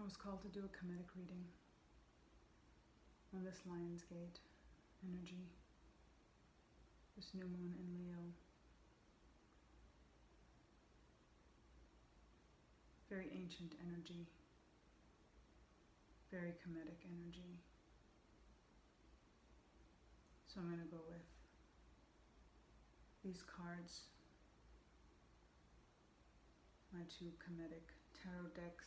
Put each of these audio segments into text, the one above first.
was called to do a Kemetic reading on this Lionsgate energy, this new moon in Leo. Very ancient energy, very Kemetic energy. So I'm going to go with these cards, my two Kemetic tarot decks,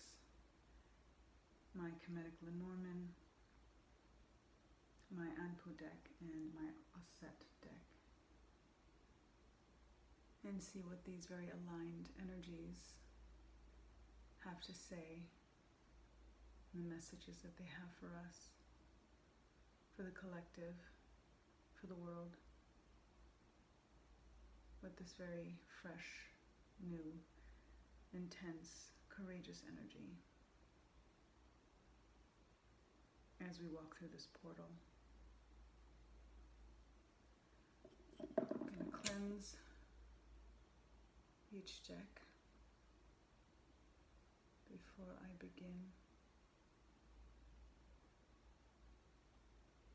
my Kemetic Lenormand, my Anpu deck, and my Osset deck, and see what these very aligned energies have to say, the messages that they have for us, for the collective, for the world, with this very fresh, new, intense, courageous energy as we walk through this portal. I'm going to cleanse each deck before I begin,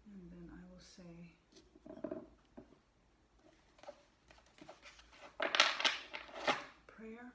and then I will say prayer.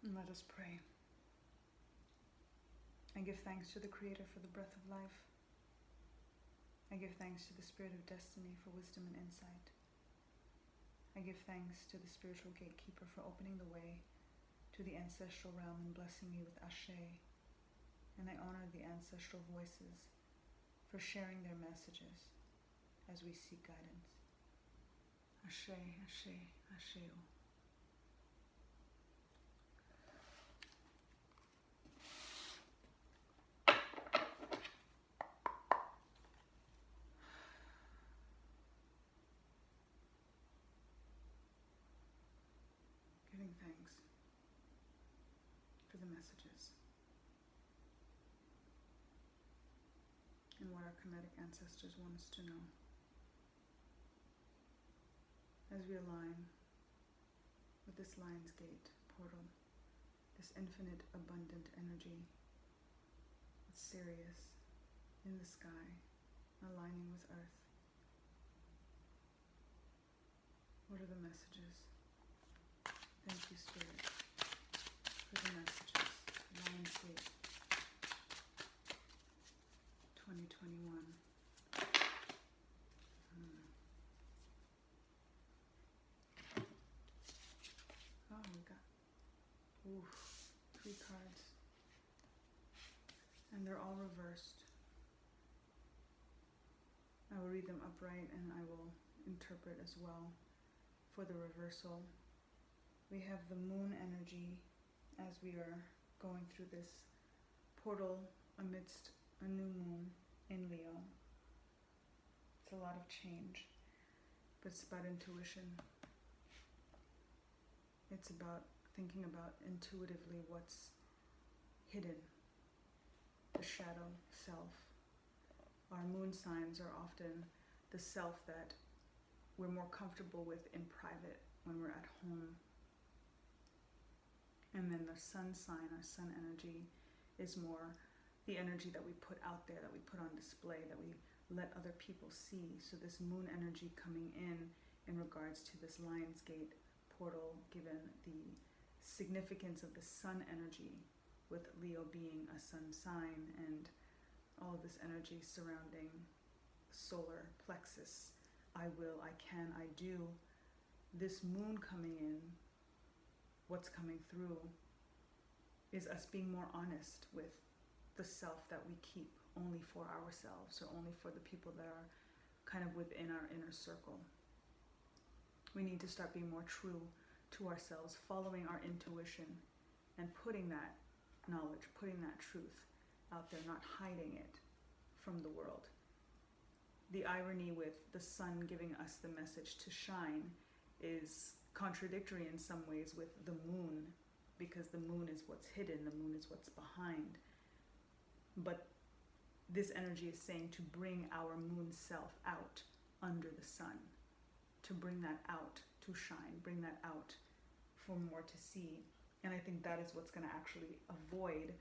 And let us pray. I give thanks to the Creator for the breath of life. I give thanks to the Spirit of Destiny for wisdom and insight. I give thanks to the Spiritual Gatekeeper for opening the way to the Ancestral Realm and blessing me with Ashe. And I honor the Ancestral Voices for sharing their messages as we seek guidance. Ashe, Ashe, Asheo. Giving thanks for the messages and what our Kemetic ancestors want us to know as we align with this Lionsgate portal, this infinite abundant energy with Sirius in the sky, aligning with Earth. What are the messages? Thank you, Spirit, for the messages. Lionsgate 2021. Oh, we got 3 cards. And they're all reversed. I will read them upright and I will interpret as well for the reversal. We have the moon energy as we are going through this portal amidst a new moon in Leo. It's a lot of change, but it's about intuition. It's about thinking about intuitively what's hidden, the shadow self. Our moon signs are often the self that we're more comfortable with in private when we're at home. And then the sun sign, our sun energy, is more the energy that we put out there, that we put on display, that we let other people see. So this moon energy coming in regards to this Lionsgate portal, given the significance of the sun energy, with Leo being a sun sign, and all of this energy surrounding solar plexus, I will, I can, I do. This moon coming in, what's coming through is us being more honest with the self that we keep only for ourselves, or only for the people that are kind of within our inner circle. We need to start being more true to ourselves, following our intuition, and putting that knowledge, putting that truth out there, not hiding it from the world. The irony with the sun giving us the message to shine is contradictory in some ways with the moon, because the moon is what's hidden, the moon is what's behind. But this energy is saying to bring our moon self out under the sun, to bring that out, to shine, bring that out for more to see. And I think that is what's going to actually avoid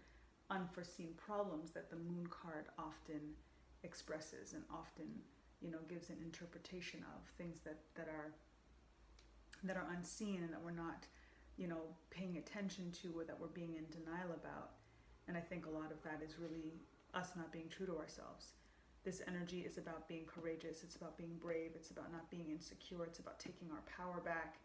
unforeseen problems that the moon card often expresses and often, gives an interpretation of things that are unseen and that we're not, paying attention to, or that we're being in denial about. And I think a lot of that is really us not being true to ourselves. This energy is about being courageous, it's about being brave, it's about not being insecure, it's about taking our power back.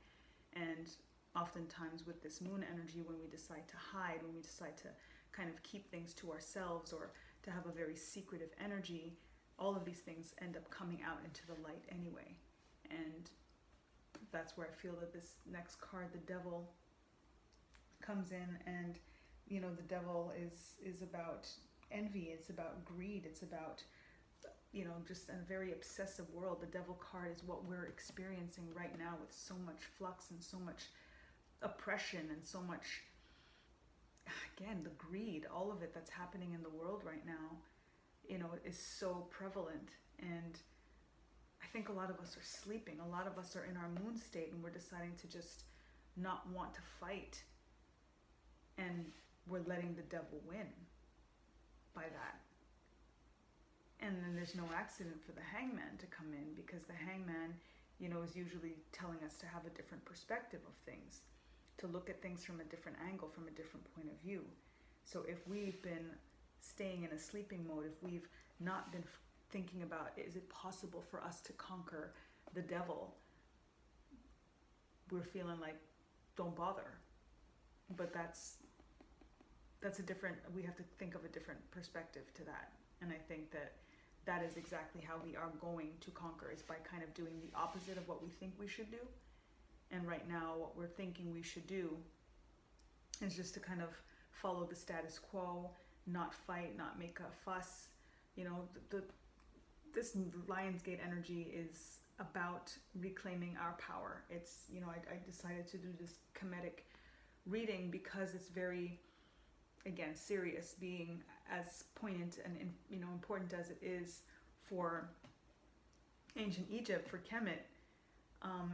And oftentimes with this moon energy, when we decide to hide, when we decide to kind of keep things to ourselves or to have a very secretive energy, all of these things end up coming out into the light anyway. And that's where I feel that this next card, the Devil, comes in. And the devil is about envy, it's about greed, it's about just a very obsessive world. The devil card is what we're experiencing right now, with so much flux and so much oppression and so much, again, the greed, all of it that's happening in the world right now, is so prevalent. And I think a lot of us are sleeping, a lot of us are in our moon state, and we're deciding to just not want to fight, and we're letting the devil win by that. And then there's no accident for the hangman to come in, because the hangman, is usually telling us to have a different perspective of things, to look at things from a different angle, from a different point of view. So if we've been staying in a sleeping mode, if we've not been thinking about, is it possible for us to conquer the devil, we're feeling like, don't bother. But that's a different, we have to think of a different perspective to that. And I think that is exactly how we are going to conquer, is by kind of doing the opposite of what we think we should do. And right now, what we're thinking we should do is just to kind of follow the status quo, not fight, not make a fuss. This Lionsgate energy is about reclaiming our power. It's, I decided to do this Kemetic reading because it's very, again, Sirius being as poignant and important as it is for ancient Egypt, for Kemet,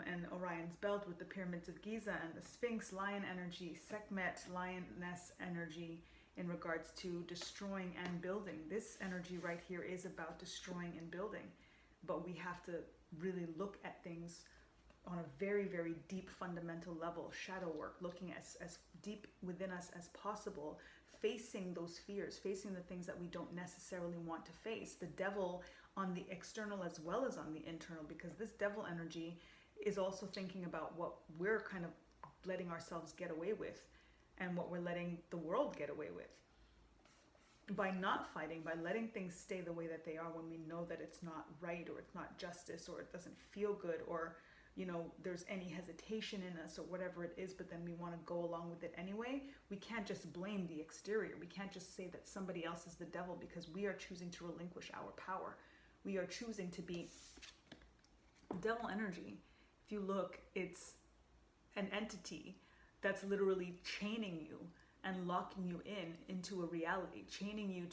and Orion's belt with the pyramids of Giza and the Sphinx, lion energy, Sekhmet, lioness energy, in regards to destroying and building. This energy right here is about destroying and building, but we have to really look at things on a very, very deep fundamental level, shadow work, looking as deep within us as possible, facing those fears, facing the things that we don't necessarily want to face. The devil on the external as well as on the internal, because this devil energy is also thinking about what we're kind of letting ourselves get away with and what we're letting the world get away with. By not fighting, by letting things stay the way that they are when we know that it's not right, or it's not justice, or it doesn't feel good, or there's any hesitation in us or whatever it is, but then we want to go along with it anyway. We can't just blame the exterior. We can't just say that somebody else is the devil, because we are choosing to relinquish our power. We are choosing to be devil energy. If you look, it's an entity that's literally chaining you and locking you into a reality, chaining you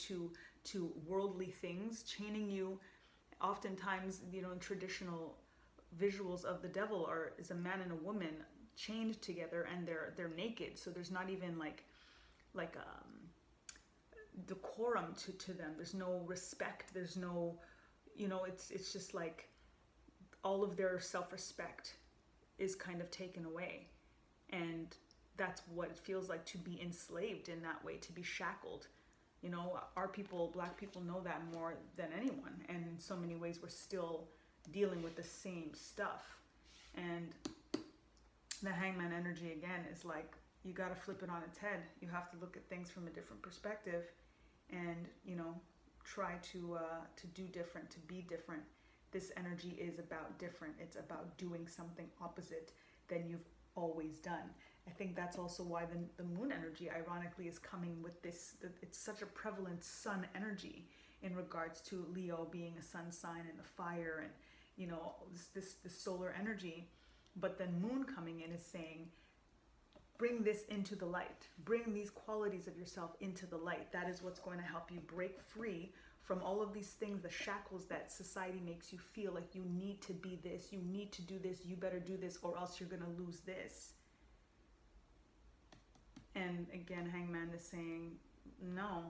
to worldly things, chaining you. Oftentimes, in traditional visuals of the devil is a man and a woman chained together, and they're naked. So there's not even like decorum to them. There's no respect. There's no, it's just like all of their self-respect is kind of taken away. And that's what it feels like to be enslaved in that way, to be shackled. Our people, Black people, know that more than anyone. And in so many ways, we're still dealing with the same stuff. And the hangman energy, again, is like, you got to flip it on its head. You have to look at things from a different perspective and, try to do different, to be different. This energy is about different. It's about doing something opposite than you've always done. I think that's also why the moon energy, ironically, is coming with this. It's such a prevalent sun energy in regards to Leo being a sun sign and the fire, and this solar energy. But then moon coming in is saying, bring this into the light. Bring these qualities of yourself into the light. That is what's going to help you break free from all of these things, the shackles that society makes you feel like you need to be this, you need to do this, you better do this, or else you're going to lose this. And again, Hangman is saying, no,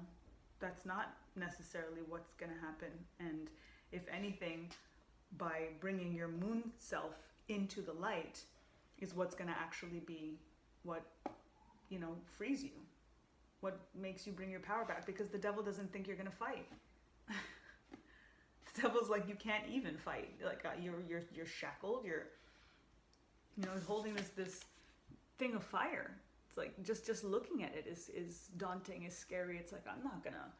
that's not necessarily what's going to happen. And if anything, by bringing your moon self into the light is what's going to actually be what, frees you. What makes you bring your power back, because the devil doesn't think you're going to fight. The devil's like, you can't even fight. Like you're shackled. You're, holding this thing of fire. It's like just looking at it is daunting, is scary. It's like, I'm not gonna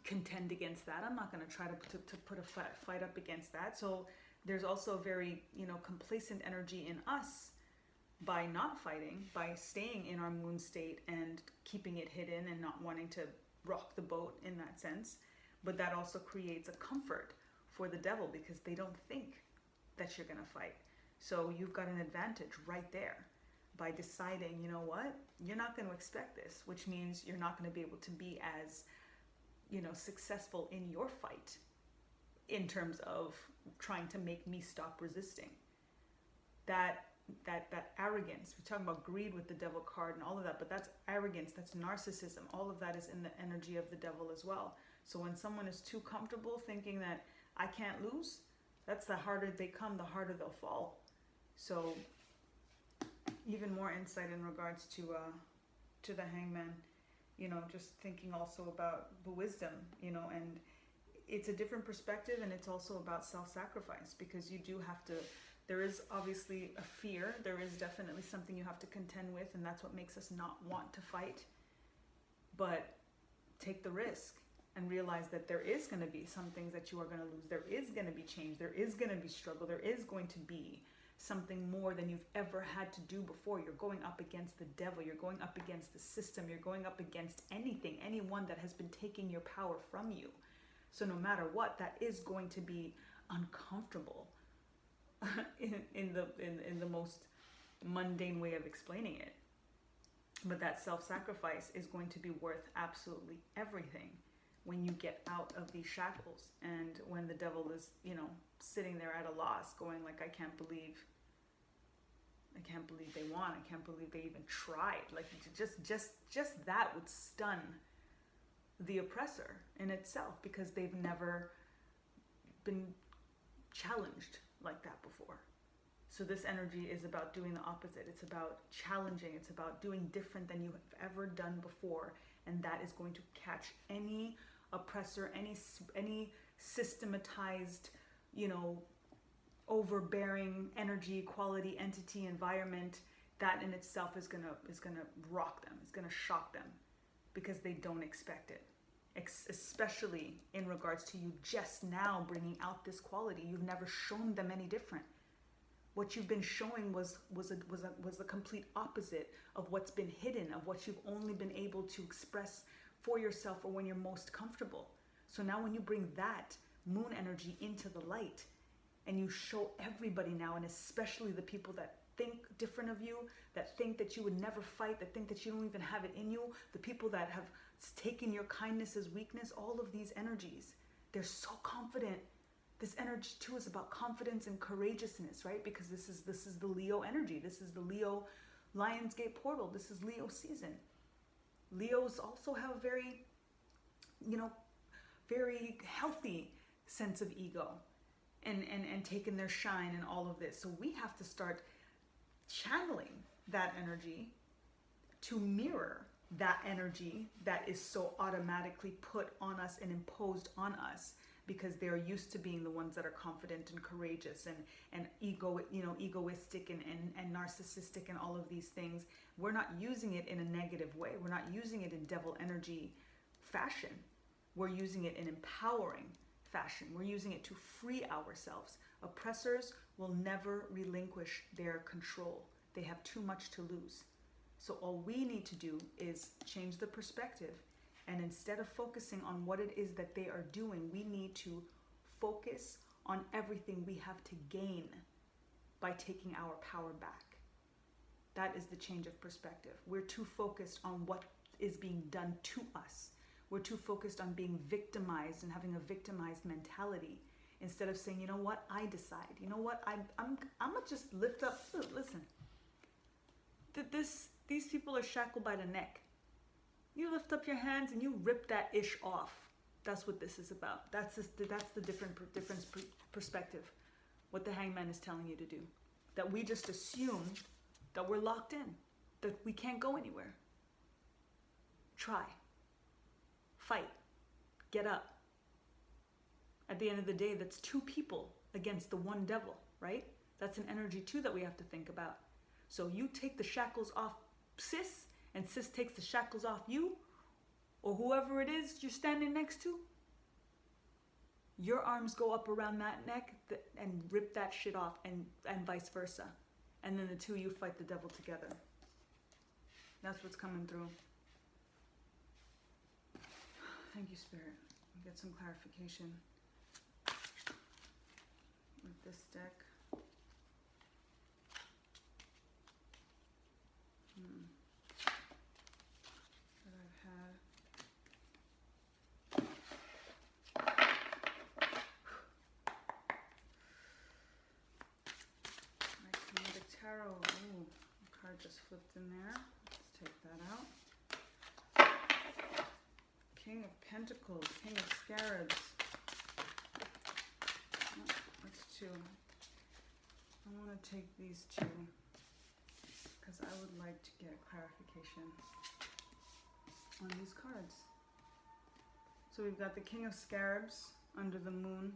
contend against that. I'm not gonna try to put a fight up against that. So there's also a very complacent energy in us by not fighting, by staying in our moon state and keeping it hidden and not wanting to rock the boat in that sense. But that also creates a comfort for the devil, because they don't think that you're gonna fight. So you've got an advantage right there by deciding, you know what, you're not going to expect this, which means you're not going to be able to be as, successful in your fight in terms of trying to make me stop resisting. That arrogance, we're talking about greed with the devil card and all of that, but that's arrogance, that's narcissism. All of that is in the energy of the devil as well. So when someone is too comfortable thinking that I can't lose, that's the harder they come, the harder they'll fall. So even more insight in regards to the Hangman, just thinking also about the wisdom, and it's a different perspective, and it's also about self-sacrifice, because you do have to, there is obviously a fear, there is definitely something you have to contend with, and that's what makes us not want to fight. But take the risk and realize that there is going to be some things that you are going to lose. There is going to be change. There is going to be struggle. There is going to be something more than you've ever had to do before. You're going up against the devil. You're going up against the system. You're going up against anyone that has been taking your power from you. So no matter what, that is going to be uncomfortable in the most mundane way of explaining it. But that self-sacrifice is going to be worth absolutely everything when you get out of these shackles, and when the devil is, sitting there at a loss, going like, I can't believe they won. I can't believe they even tried. Like, just that would stun the oppressor in itself, because they've never been challenged like that before. So this energy is about doing the opposite. It's about challenging. It's about doing different than you have ever done before. And that is going to catch any oppressor, any systematized, overbearing energy, quality, entity, environment. That in itself is gonna rock them. It's gonna shock them, because they don't expect it. Especially in regards to you just now bringing out this quality. You've never shown them any different. What you've been showing was the complete opposite of what's been hidden, of what you've only been able to express for yourself or when you're most comfortable. So now when you bring that moon energy into the light, and you show everybody now, and especially the people that think different of you, that think that you would never fight, that think that you don't even have it in you, the people that have taken your kindness as weakness, all of these energies, they're so confident. This energy too is about confidence and courageousness, right? Because this is the Leo energy. This is the Leo Lionsgate portal. This is Leo season. Leos also have a very, very healthy sense of ego and taking their shine and all of this. So we have to start channeling that energy to mirror that energy that is so automatically put on us and imposed on us, because they're used to being the ones that are confident and courageous and egoistic and narcissistic and all of these things. We're not using it in a negative way. We're not using it in devil energy fashion. We're using it in empowering fashion. We're using it to free ourselves. Oppressors will never relinquish their control. They have too much to lose. So all we need to do is change the perspective. And instead of focusing on what it is that they are doing, we need to focus on everything we have to gain by taking our power back. That is the change of perspective. We're too focused on what is being done to us. We're too focused on being victimized and having a victimized mentality, instead of saying, you know what, I decide. You know what, I'm gonna just lift up. Listen, these people are shackled by the neck. You lift up your hands and you rip that ish off. That's what this is about. That's the different perspective. What the hangman is telling you to do. That we just assume that we're locked in, that we can't go anywhere. Try. Fight. Get up. At the end of the day, that's two people against the one devil, right? That's an energy too that we have to think about. So you take the shackles off sis, and sis takes the shackles off you, or whoever it is you're standing next to. Your arms go up around that neck and rip that shit off, and vice versa. And then the two of you fight the devil together. That's what's coming through. Thank you, Spirit. I'll get some clarification with this deck. That I've had. My Kemetic Tarot. Ooh, a card just flipped in there. Let's take that out. King of Pentacles, King of Scarabs. Oh, that's two. I want to take these two because I would like to get clarification on these cards. So we've got the King of Scarabs under the moon.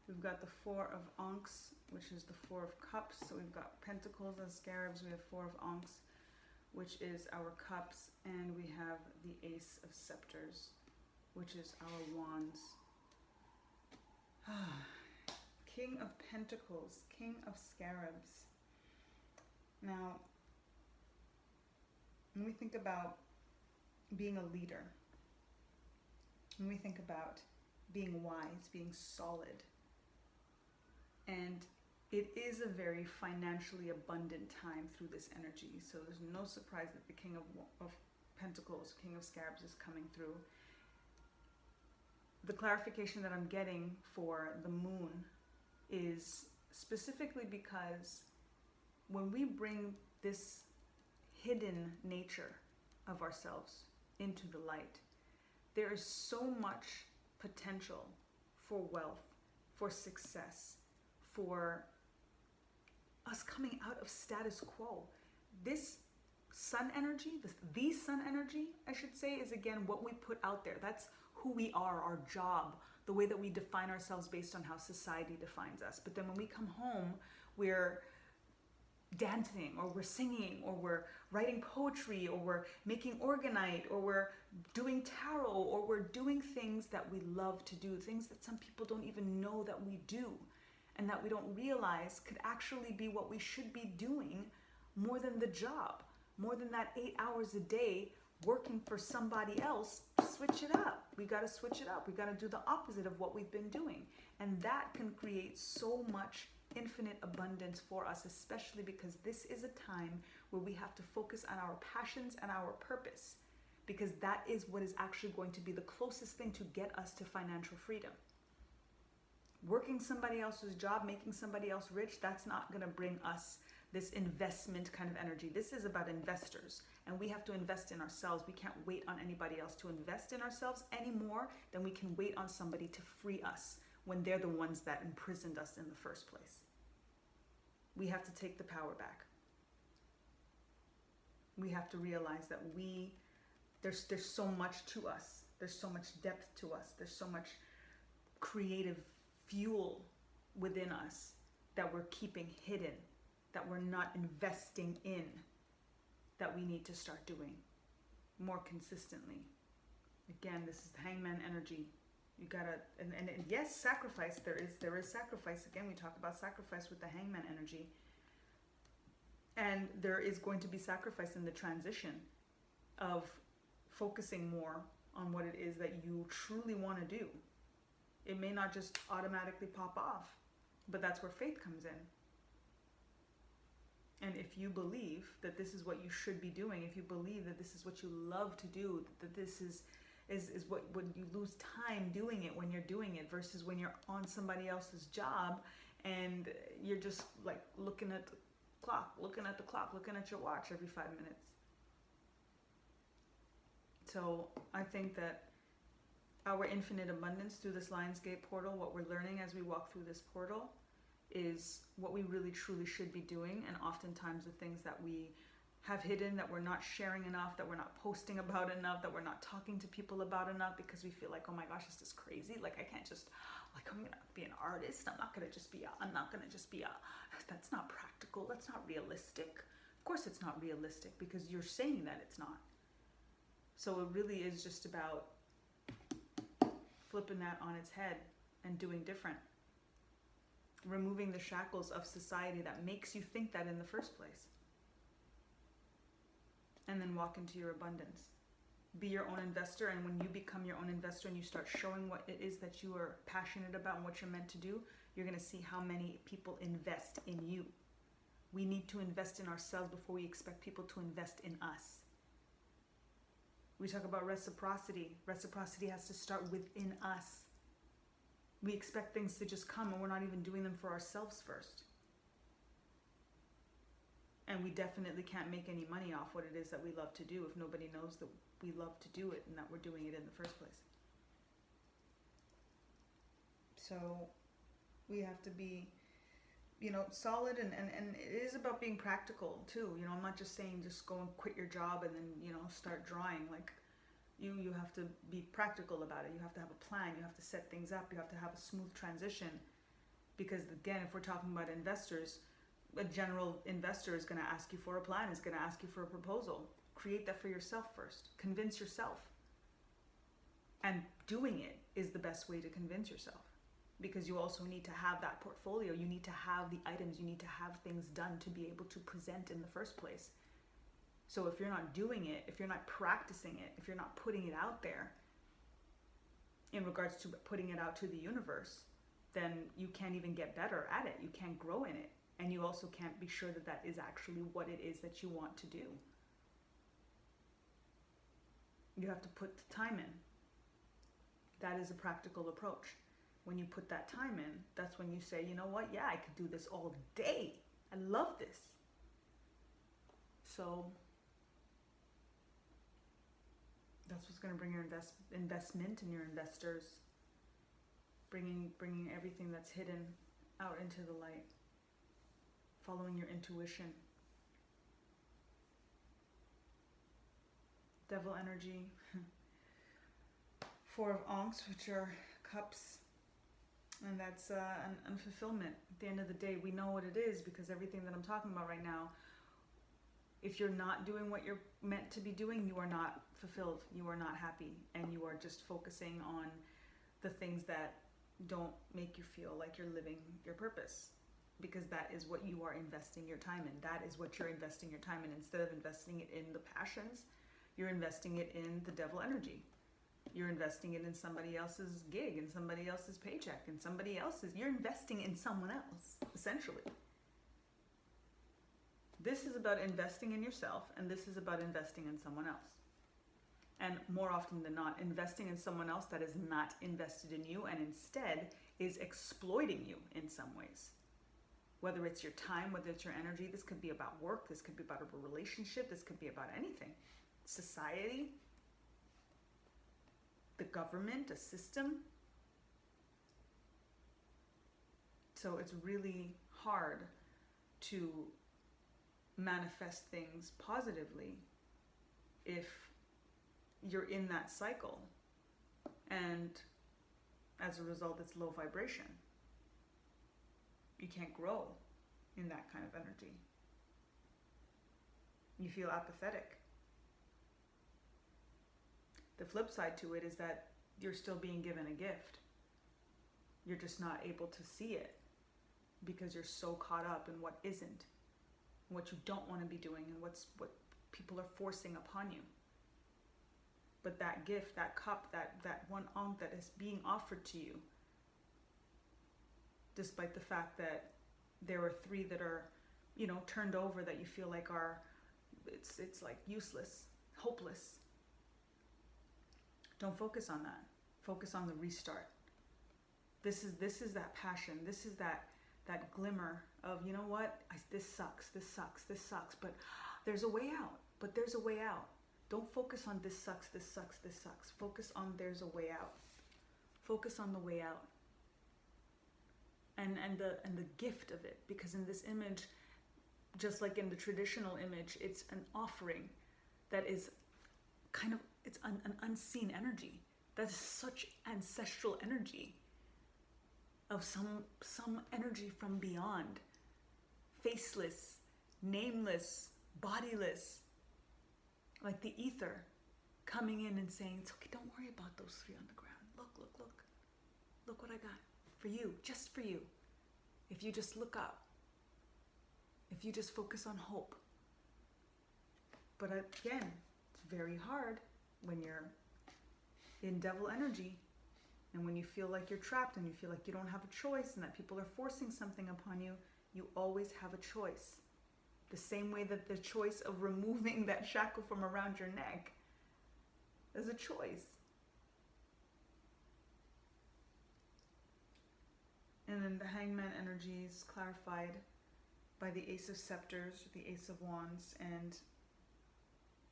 We've got the Four of Ankhs, which is the Four of Cups. So we've got Pentacles as Scarabs. We have Four of Ankhs, which is our cups, and we have the Ace of Scepters, which is our wands. King of Pentacles, King of Scarabs. Now, when we think about being a leader, when we think about being wise, being solid, and it is a very financially abundant time through this energy. So there's no surprise that the King of Pentacles, King of Scarabs is coming through. The clarification that I'm getting for the moon is specifically because when we bring this hidden nature of ourselves into the light, there is so much potential for wealth, for success, for us coming out of status quo. This sun energy, the sun energy, I should say, is again what we put out there. That's who we are, our job, the way that we define ourselves based on how society defines us. But then when we come home, we're dancing, or we're singing, or we're writing poetry, or we're making orgonite, or we're doing tarot, or we're doing things that we love to do, things that some people don't even know that we do, and that we don't realize could actually be what we should be doing more than the job, more than that 8 hours a day working for somebody else. Switch it up. We got to switch it up. We got to do the opposite of what we've been doing. And that can create so much infinite abundance for us, especially because this is a time where we have to focus on our passions and our purpose, because that is what is actually going to be the closest thing to get us to financial freedom. Working somebody else's job, making somebody else rich, that's not going to bring us this investment kind of energy. This is about investors, and we have to invest in ourselves. We can't wait on anybody else to invest in ourselves any more than we can wait on somebody to free us when they're the ones that imprisoned us in the first place. We have to take the power back. We have to realize that there's so much to us. There's so much depth to us. There's so much creative fuel within us that we're keeping hidden, that we're not investing in, that we need to start doing more consistently. Again, this is the hangman energy. You gotta, and yes, sacrifice. There is sacrifice. Again, we talk about sacrifice with the hangman energy. And there is going to be sacrifice in the transition of focusing more on what it is that you truly want to do. It may not just automatically pop off, but that's where faith comes in. And if you believe that this is what you should be doing, if you believe that this is what you love to do, that this is what when you lose time doing it when you're doing it versus when you're on somebody else's job and you're just like looking at the clock, looking at your watch every 5 minutes. So I think that our infinite abundance through this Lionsgate portal, what we're learning as we walk through this portal, is what we really truly should be doing. And oftentimes the things that we have hidden, that we're not sharing enough, that we're not posting about enough, that we're not talking to people about enough because we feel like, oh my gosh, this is crazy. Like I can't just, like I'm gonna be an artist. I'm not gonna just be a, that's not practical. That's not realistic. Of course it's not realistic because you're saying that it's not. So it really is just about flipping that on its head and doing different. Removing the shackles of society that makes you think that in the first place. And then walk into your abundance. Be your own investor, and when you become your own investor and you start showing what it is that you are passionate about and what you're meant to do, you're going to see how many people invest in you. We need to invest in ourselves before we expect people to invest in us. We talk about reciprocity. Reciprocity has to start within us. We expect things to just come and we're not even doing them for ourselves first. And we definitely can't make any money off what it is that we love to do if nobody knows that we love to do it and that we're doing it in the first place. So we have to be, solid and it is about being practical too. I'm not just saying just go and quit your job and then, start drawing. Like you have to be practical about it. You have to have a plan. You have to set things up. You have to have a smooth transition. Because again, if we're talking about investors, a general investor is going to ask you for a plan, is going to ask you for a proposal. Create that for yourself first. Convince yourself. And doing it is the best way to convince yourself. Because you also need to have that portfolio. You need to have the items. You need to have things done to be able to present in the first place. So if you're not doing it, if you're not practicing it, if you're not putting it out there, in regards to putting it out to the universe, then you can't even get better at it. You can't grow in it. And you also can't be sure that that is actually what it is that you want to do. You have to put the time in. That is a practical approach. When you put that time in, that's when you say, you know what? Yeah, I could do this all day. I love this. So that's what's going to bring your investment and your investors, bringing everything that's hidden out into the light, following your intuition. Devil energy, 4 of Ankhs, which are cups, and that's an unfulfillment. At the end of the day, we know what it is because everything that I'm talking about right now, if you're not doing what you're meant to be doing, you are not fulfilled, you are not happy, and you are just focusing on the things that don't make you feel like you're living your purpose, because that is what you are investing your time in. That is what you're investing your time in. Instead of investing it in the passions, you're investing it in the devil energy. You're investing it in somebody else's gig, in somebody else's paycheck, in somebody else's. You're investing in someone else, essentially. This is about investing in yourself, and this is about investing in someone else. And more often than not, investing in someone else that is not invested in you and instead is exploiting you in some ways. Whether it's your time, whether it's your energy, this could be about work, this could be about a relationship, this could be about anything. Society, the government, a system. So it's really hard to manifest things positively if you're in that cycle, and as a result it's low vibration. You can't grow in that kind of energy. You feel apathetic. The flip side to it is that you're still being given a gift. You're just not able to see it because you're so caught up in what isn't. what you don't want to be doing, and what people are forcing upon you. But that gift, that cup, that one ankh that is being offered to you, despite the fact that there are 3 that are, turned over, that you feel like are, it's like useless, hopeless. Don't focus on that. Focus on the restart. This is that passion. This is that glimmer of, you know what? This sucks, but there's a way out. But there's a way out. Don't focus on this sucks. Focus on there's a way out. Focus on the way out. And the gift of it, because in this image, just like in the traditional image, it's an offering that is kind of, it's an unseen energy. That is such ancestral energy of some energy from beyond, faceless, nameless, bodiless, like the ether coming in and saying, it's okay, don't worry about those 3 on the ground. Look what I got for you, just for you. If you just look up, if you just focus on hope. But again, it's very hard when you're in devil energy, and when you feel like you're trapped, and you feel like you don't have a choice, and that people are forcing something upon you. You always have a choice. The same way that the choice of removing that shackle from around your neck is a choice. And then the Hangman energy is clarified by the Ace of Scepters, the Ace of Wands, and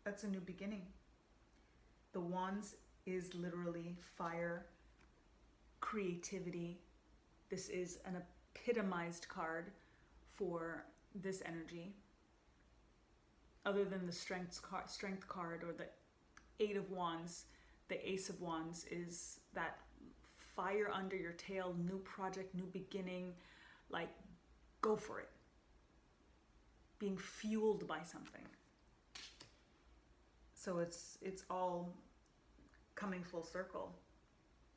that's a new beginning. The Wands is literally fire, creativity. This is an epitomized card for this energy. Other than the strength card or the 8 of Wands, the Ace of Wands is that fire under your tail, new project, new beginning, like go for it. Being fueled by something. So it's all coming full circle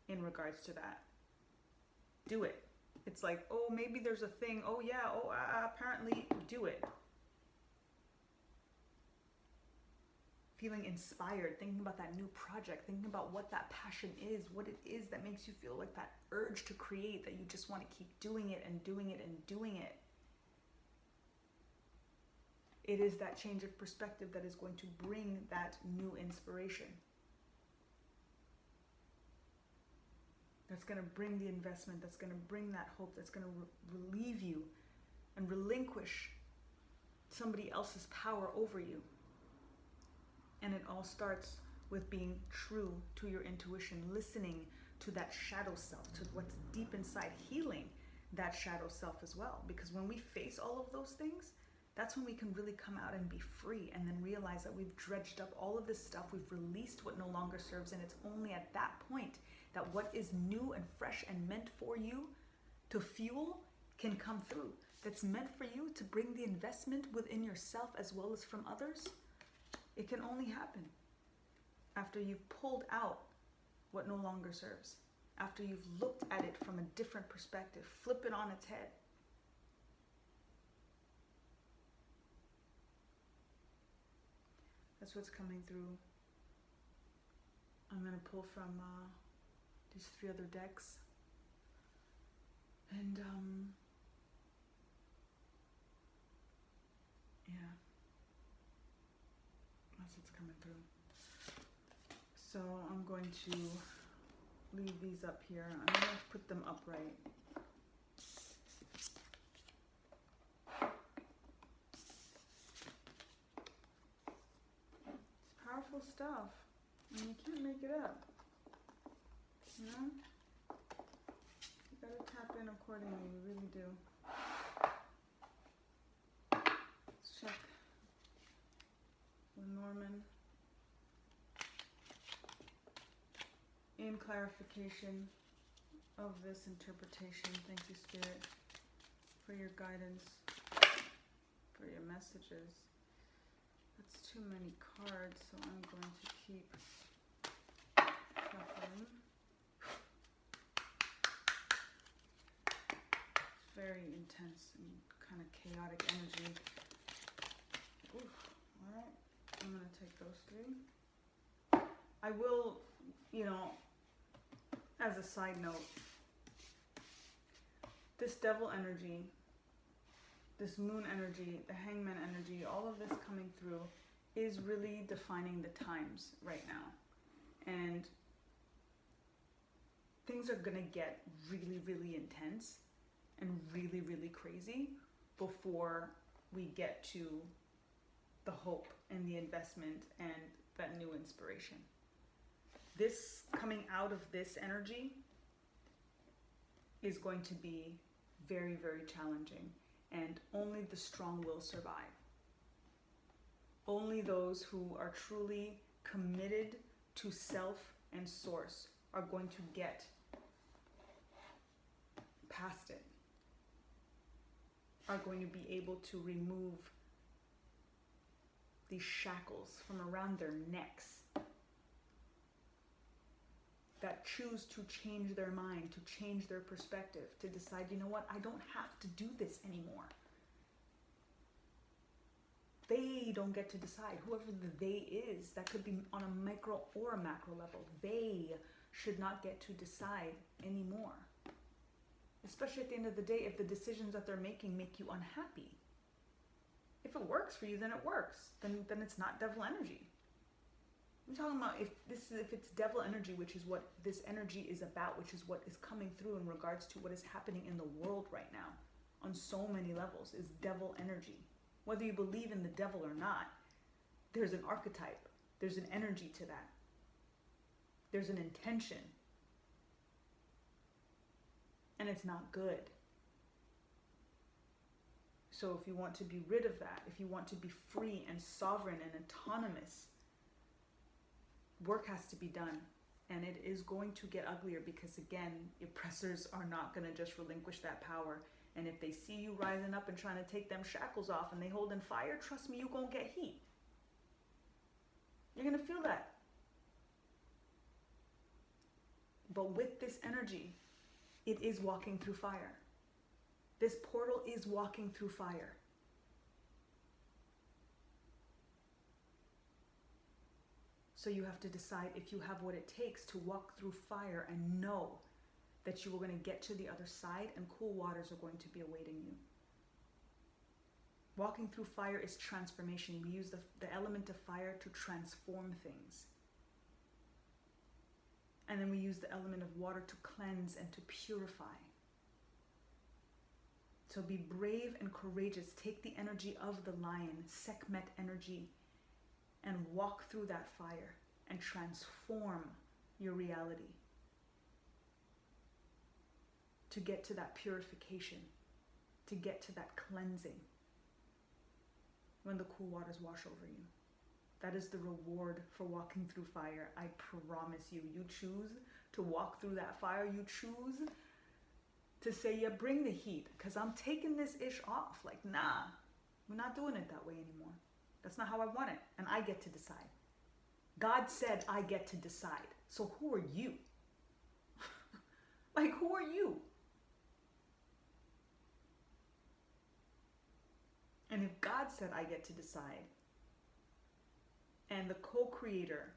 in regards to that. Do it. It's like, oh, maybe there's a thing. Oh yeah, apparently do it. Feeling inspired, thinking about that new project, thinking about what that passion is, what it is that makes you feel like that urge to create, that you just want to keep doing it and doing it and doing it. It is that change of perspective that is going to bring that new inspiration. That's going to bring the investment, that's going to bring that hope, that's going to relieve you and relinquish somebody else's power over you. And it all starts with being true to your intuition, listening to that shadow self, to what's deep inside, healing that shadow self as well. Because when we face all of those things, that's when we can really come out and be free, and then realize that we've dredged up all of this stuff, we've released what no longer serves, and it's only at that point that what is new and fresh and meant for you to fuel can come through. That's meant for you to bring the investment within yourself as well as from others. It can only happen after you've pulled out what no longer serves, after you've looked at it from a different perspective, flip it on its head. That's what's coming through. I'm going to pull from these 3 other decks. And yeah. That's what's coming through. So I'm going to leave these up here. I'm going to put them upright. It's powerful stuff. I mean, you can't make it up. You know? You gotta tap in accordingly, you really do. Let's check Norman in clarification of this interpretation. Thank you, Spirit, for your guidance, for your messages. That's too many cards, so I'm going to keep shuffling. It's very intense and kind of chaotic energy. Oof. All right, I'm gonna take those 3. I will, as a side note, this devil energy, this moon energy, the hangman energy, all of this coming through is really defining the times right now. And things are gonna get really, really intense and really, really crazy before we get to the hope and the investment and that new inspiration. This coming out of this energy is going to be very, very challenging, and only the strong will survive. Only those who are truly committed to self and source are going to get past it, are going to be able to remove these shackles from around their necks, that choose to change their mind, to change their perspective, to decide, you know what, I don't have to do this anymore. They don't get to decide. Whoever the they is, that could be on a micro or a macro level, they should not get to decide anymore. Especially at the end of the day, if the decisions that they're making make you unhappy. If it works for you, then it works. Then it's not devil energy. I'm talking about if it's devil energy, which is what this energy is about, which is what is coming through in regards to what is happening in the world right now on so many levels, is devil energy. Whether you believe in the devil or not, there's an archetype, there's an energy to that. There's an intention. And it's not good. So if you want to be rid of that, if you want to be free and sovereign and autonomous, work has to be done. And it is going to get uglier because, again, oppressors are not going to just relinquish that power. And if they see you rising up and trying to take them shackles off and they hold in fire, trust me, you're going to get heat. You're going to feel that. But with this energy, it is walking through fire. This portal is walking through fire. So you have to decide if you have what it takes to walk through fire and know that you are going to get to the other side and cool waters are going to be awaiting you. Walking through fire is transformation. We use the element of fire to transform things. And then we use the element of water to cleanse and to purify. So be brave and courageous. Take the energy of the lion, Sekhmet energy, and walk through that fire and transform your reality to get to that purification, to get to that cleansing when the cool waters wash over you. That is the reward for walking through fire. I promise you. You choose to walk through that fire. You choose to say, yeah, bring the heat, because I'm taking this ish off. Like, nah, we're not doing it that way anymore. That's not how I want it. And I get to decide. God said I get to decide. So who are you? Like, who are you? And if God said I get to decide, and the co-creator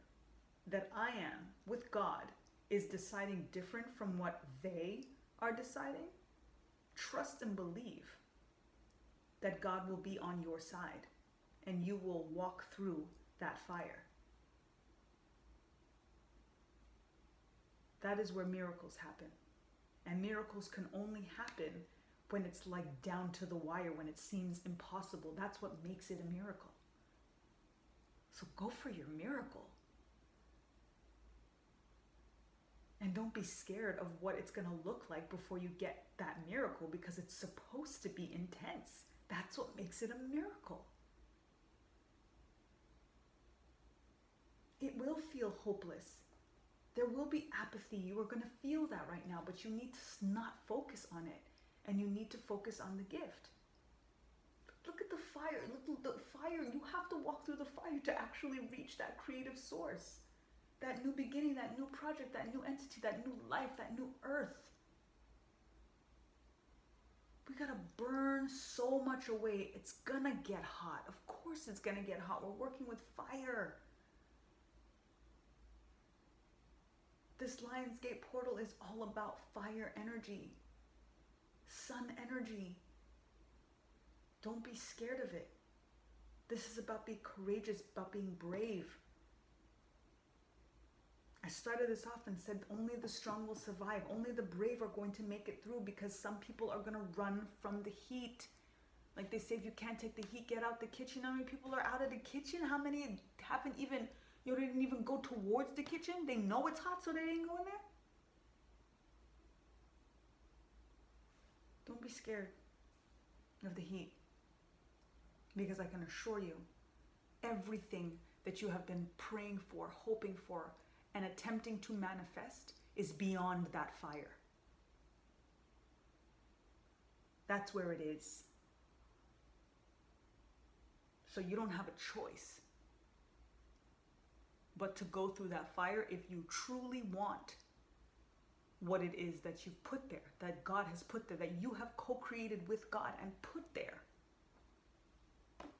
that I am with God is deciding different from what they are deciding, trust and believe that God will be on your side and you will walk through that fire. That is where miracles happen. And miracles can only happen when it's like down to the wire, when it seems impossible. That's what makes it a miracle. So go for your miracle. And don't be scared of what it's going to look like before you get that miracle, because it's supposed to be intense. That's what makes it a miracle. It will feel hopeless. There will be apathy. You are going to feel that right now, but you need to not focus on it. And you need to focus on the gift. Look at the fire. Look at the fire. You have to walk through the fire to actually reach that creative source. That new beginning, that new project, that new entity, that new life, that new earth. We gotta burn so much away. It's gonna get hot. Of course it's gonna get hot. We're working with fire. This Lionsgate portal is all about fire energy, sun energy. Don't be scared of it. This is about being courageous, about being brave. I started this off and said only the strong will survive. Only the brave are going to make it through, because some people are going to run from the heat. Like they say, if you can't take the heat, get out the kitchen. How many people are out of the kitchen? How many haven't even, didn't even go towards the kitchen? They know it's hot, so they ain't going there. Don't be scared of the heat, because I can assure you, everything that you have been praying for, hoping for, and attempting to manifest is beyond that fire. That's where it is. So you don't have a choice but to go through that fire if you truly want what it is that you've put there, that God has put there, that you have co-created with God and put there.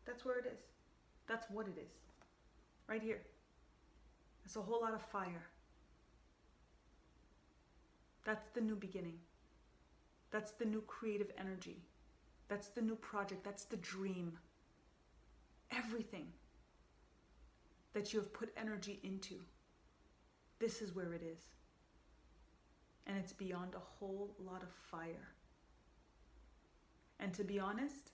That's where it is. That's what it is. Right here. It's a whole lot of fire. That's the new beginning. That's the new creative energy. That's the new project. That's the dream. Everything that you have put energy into, this is where it is. And it's beyond a whole lot of fire. And to be honest,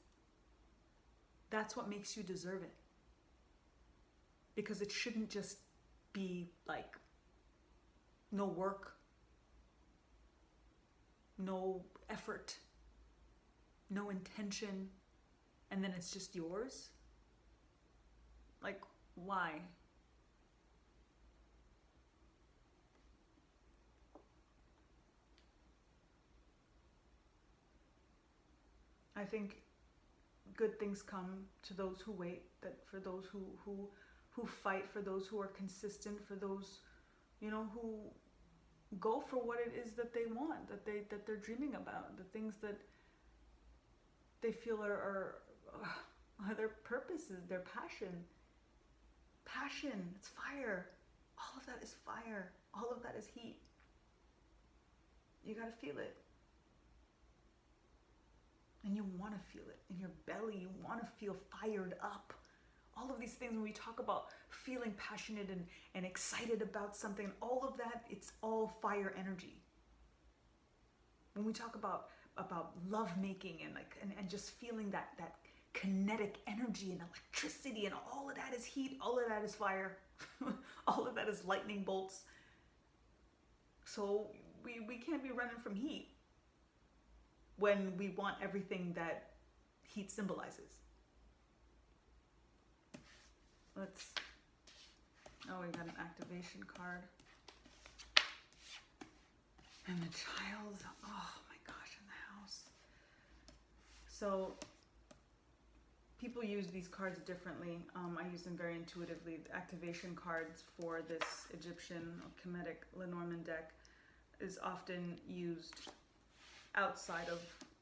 that's what makes you deserve it. Because it shouldn't just be like no work, no effort, no intention, and then it's just yours. Like, why? I think good things come to those who wait, that for those who fight, for those who are consistent, for those, who go for what it is that they want, that they're dreaming about, the things that they feel are their purposes, their passion. Passion, it's fire. All of that is fire. All of that is heat. You gotta feel it. And you want to feel it in your belly. You want to feel fired up. All of these things, when we talk about feeling passionate and excited about something, all of that, it's all fire energy. When we talk about love making and just feeling that kinetic energy and electricity, and all of that is heat, all of that is fire, all of that is lightning bolts. So we can't be running from heat when we want everything that heat symbolizes. We got an activation card. And the child, oh my gosh, in the house. So people use these cards differently. I use them very intuitively. The activation cards for this Egyptian or Kemetic Lenormand deck is often used outside of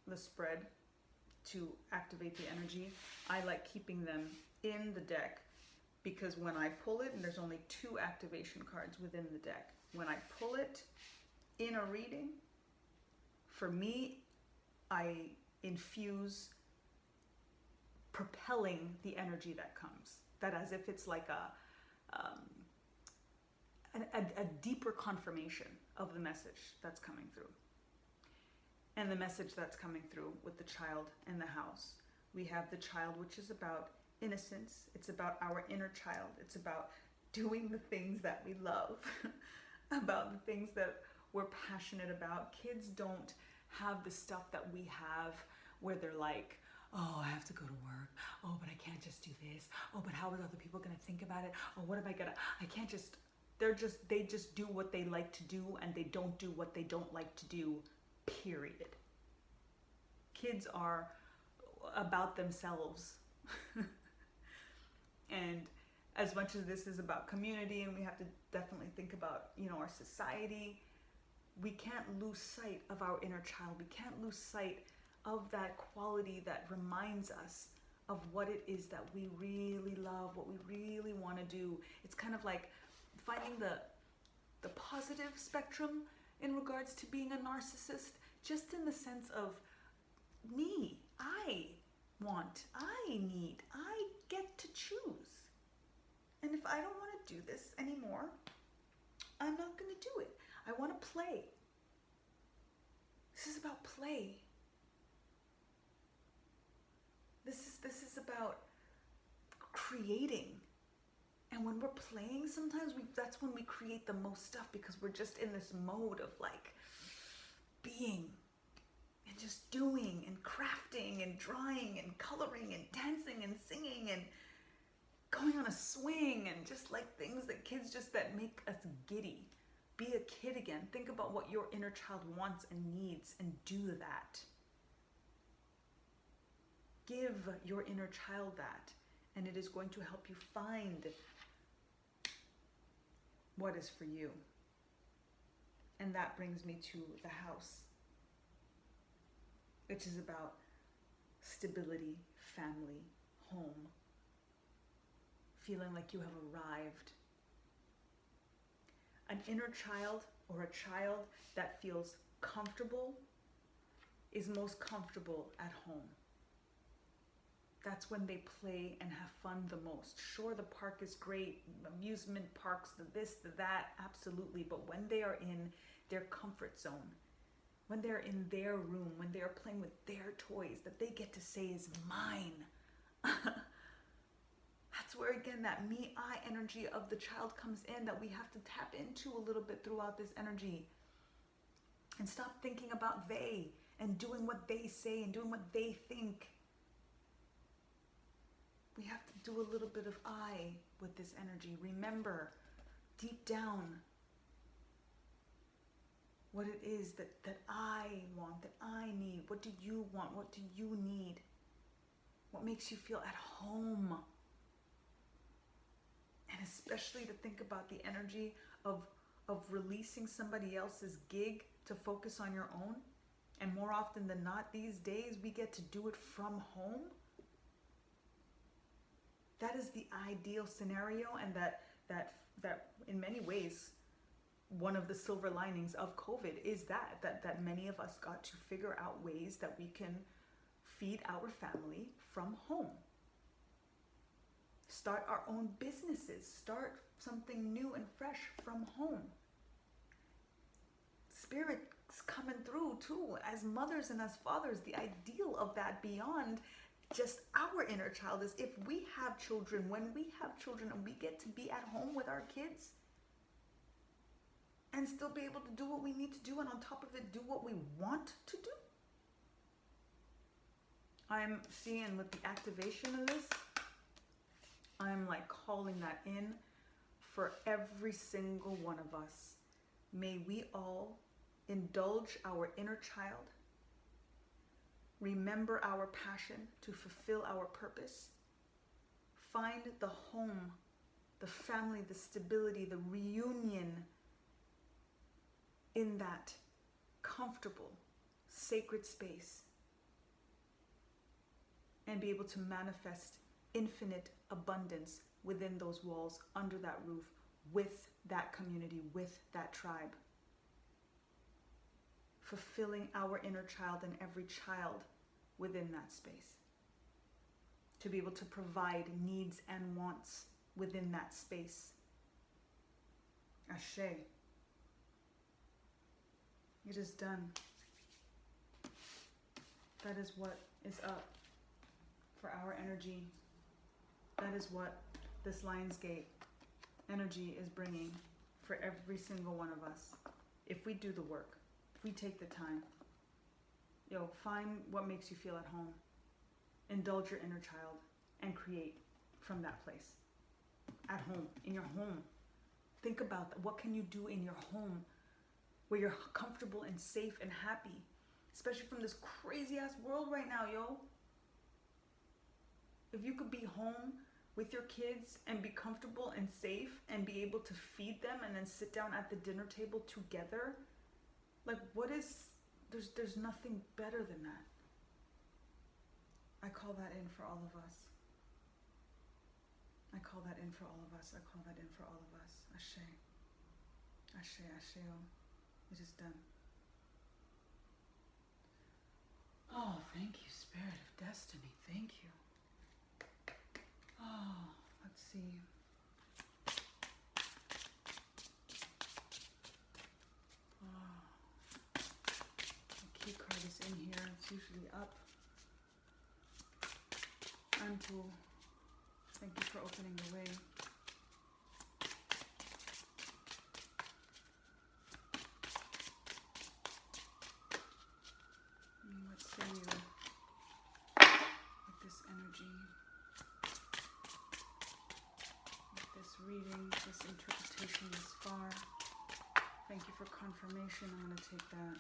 the spread to activate the energy. I like keeping them in the deck because when I pull it, and there's only 2 activation cards within the deck, when I pull it in a reading, for me, I infuse propelling the energy that comes. That as if it's like a deeper confirmation of the message that's coming through. And the message that's coming through with the child and the house. We have the child, which is about innocence. It's about our inner child. It's about doing the things that we love, about the things that we're passionate about. Kids don't have the stuff that we have where they're like, oh, I have to go to work. Oh, but I can't just do this. Oh, but how are other people going to think about it? Oh, what am I gonna, I can't just, they just do what they like to do, and they don't do what they don't like to do, period. Kids are about themselves. And as much as this is about community, and we have to definitely think about, our society, we can't lose sight of our inner child. We can't lose sight of that quality that reminds us of what it is that we really love, what we really want to do. It's kind of like finding the positive spectrum in regards to being a narcissist, just in the sense of me, I want, I need, I get to choose. And if I don't want to do this anymore, I'm not going to do it. I want to play. This is about play. This is about creating. And when we're playing, sometimes that's when we create the most stuff, because we're just in this mode of like being and just doing and crafting and drawing and coloring and dancing and singing and going on a swing, and just like things that kids just that make us giddy. Be a kid again. Think about what your inner child wants and needs and do that. Give your inner child that, and it is going to help you find what is for you. And that brings me to the house, which is about stability, family, home, feeling like you have arrived. An inner child, or a child that feels comfortable, is most comfortable at home. That's when they play and have fun the most. Sure, the park is great, amusement parks, the this, the that, absolutely. But when they are in their comfort zone, when they're in their room, when they're playing with their toys that they get to say is mine, that's where, again, that me, I energy of the child comes in, that we have to tap into a little bit throughout this energy. And stop thinking about they and doing what they say and doing what they think. We have to do a little bit of I with this energy. Remember, deep down, what it is that I want, that I need. What do you want? What do you need? What makes you feel at home? And especially to think about the energy of releasing somebody else's gig to focus on your own. And more often than not, these days, we get to do it from home. That is the ideal scenario, and that in many ways, one of the silver linings of COVID is that many of us got to figure out ways that we can feed our family from home. Start our own businesses, start something new and fresh from home. Spirit's coming through too, as mothers and as fathers. The ideal of that, beyond just our inner child, is if we have children, when we have children and we get to be at home with our kids and still be able to do what we need to do, and on top of it, do what we want to do. I'm seeing with the activation of this, I'm like calling that in for every single one of us. May we all indulge our inner child, remember our passion to fulfill our purpose, find the home, the family, the stability, the reunion in that comfortable, sacred space, and be able to manifest infinite abundance within those walls, under that roof, with that community, with that tribe. Fulfilling our inner child and every child within that space. To be able to provide needs and wants within that space. Ashe. It is done. That is what is up for our energy. That is what this Lionsgate energy is bringing for every single one of us. If we do the work, if we take the time, find what makes you feel at home. Indulge your inner child and create from that place. At home, in your home. Think about that. What can you do in your home where you're comfortable and safe and happy? Especially from this crazy ass world right now, yo. If you could be home with your kids and be comfortable and safe and be able to feed them and then sit down at the dinner table together, like there's nothing better than that. call that in for all of us. I call that in for all of us. I call that in for all of us. Ashe. Ashe, Asheo. It is done. Oh, thank you, Spirit of Destiny. Thank you. Oh, let's see. Oh, the key card is in here. It's usually up. Anpu, thank you for opening the way. What say you with this energy, with this reading, this interpretation thus far? Thank you for confirmation. I'm going to take that.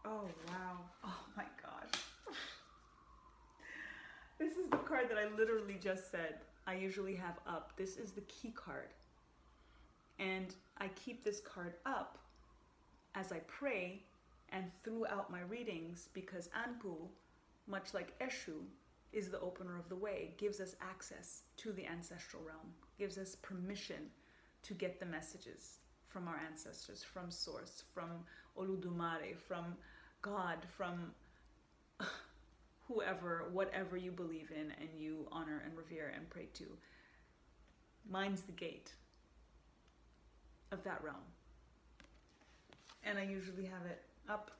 Oh, wow. Oh, my gosh. This is the card that I literally just said I usually have up. This is the key card. And I keep this card up as I pray and throughout my readings because Anpu, much like Eshu, is the opener of the way, gives us access to the ancestral realm, gives us permission to get the messages from our ancestors, from Source, from Oludumare, from God, from whoever, whatever you believe in and you honor and revere and pray to. Mine's the gate of that realm. And I usually have it up,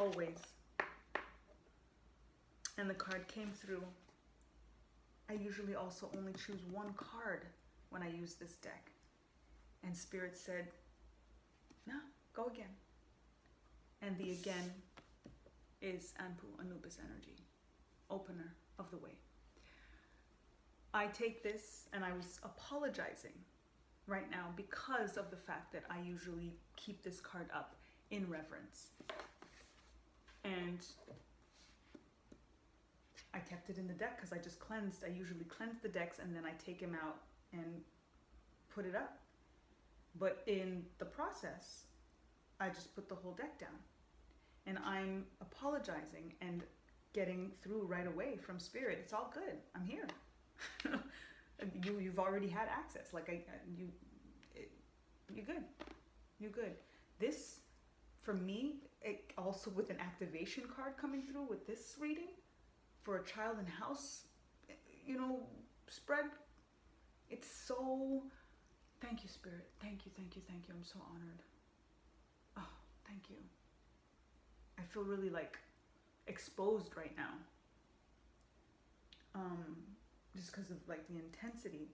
always. And the card came through. I usually also only choose one card when I use this deck. And Spirit said, no, go again. And the again is Anpu, Anubis energy, opener of the way. I take this, and I was apologizing right now because of the fact that I usually keep this card up in reverence. And I kept it in the deck because I just cleansed. I usually cleanse the decks and then I take him out and put it up. But in the process, I just put the whole deck down. And I'm apologizing and getting through right away from Spirit. It's all good. I'm here. You've already had access. Like you're good. You're good. This, for me, also with an activation card coming through with this reading for a child in house, spread. It's so. Thank you, Spirit. Thank you, thank you, thank you. I'm so honored. Oh, thank you. I feel really exposed right now. Just because of the intensity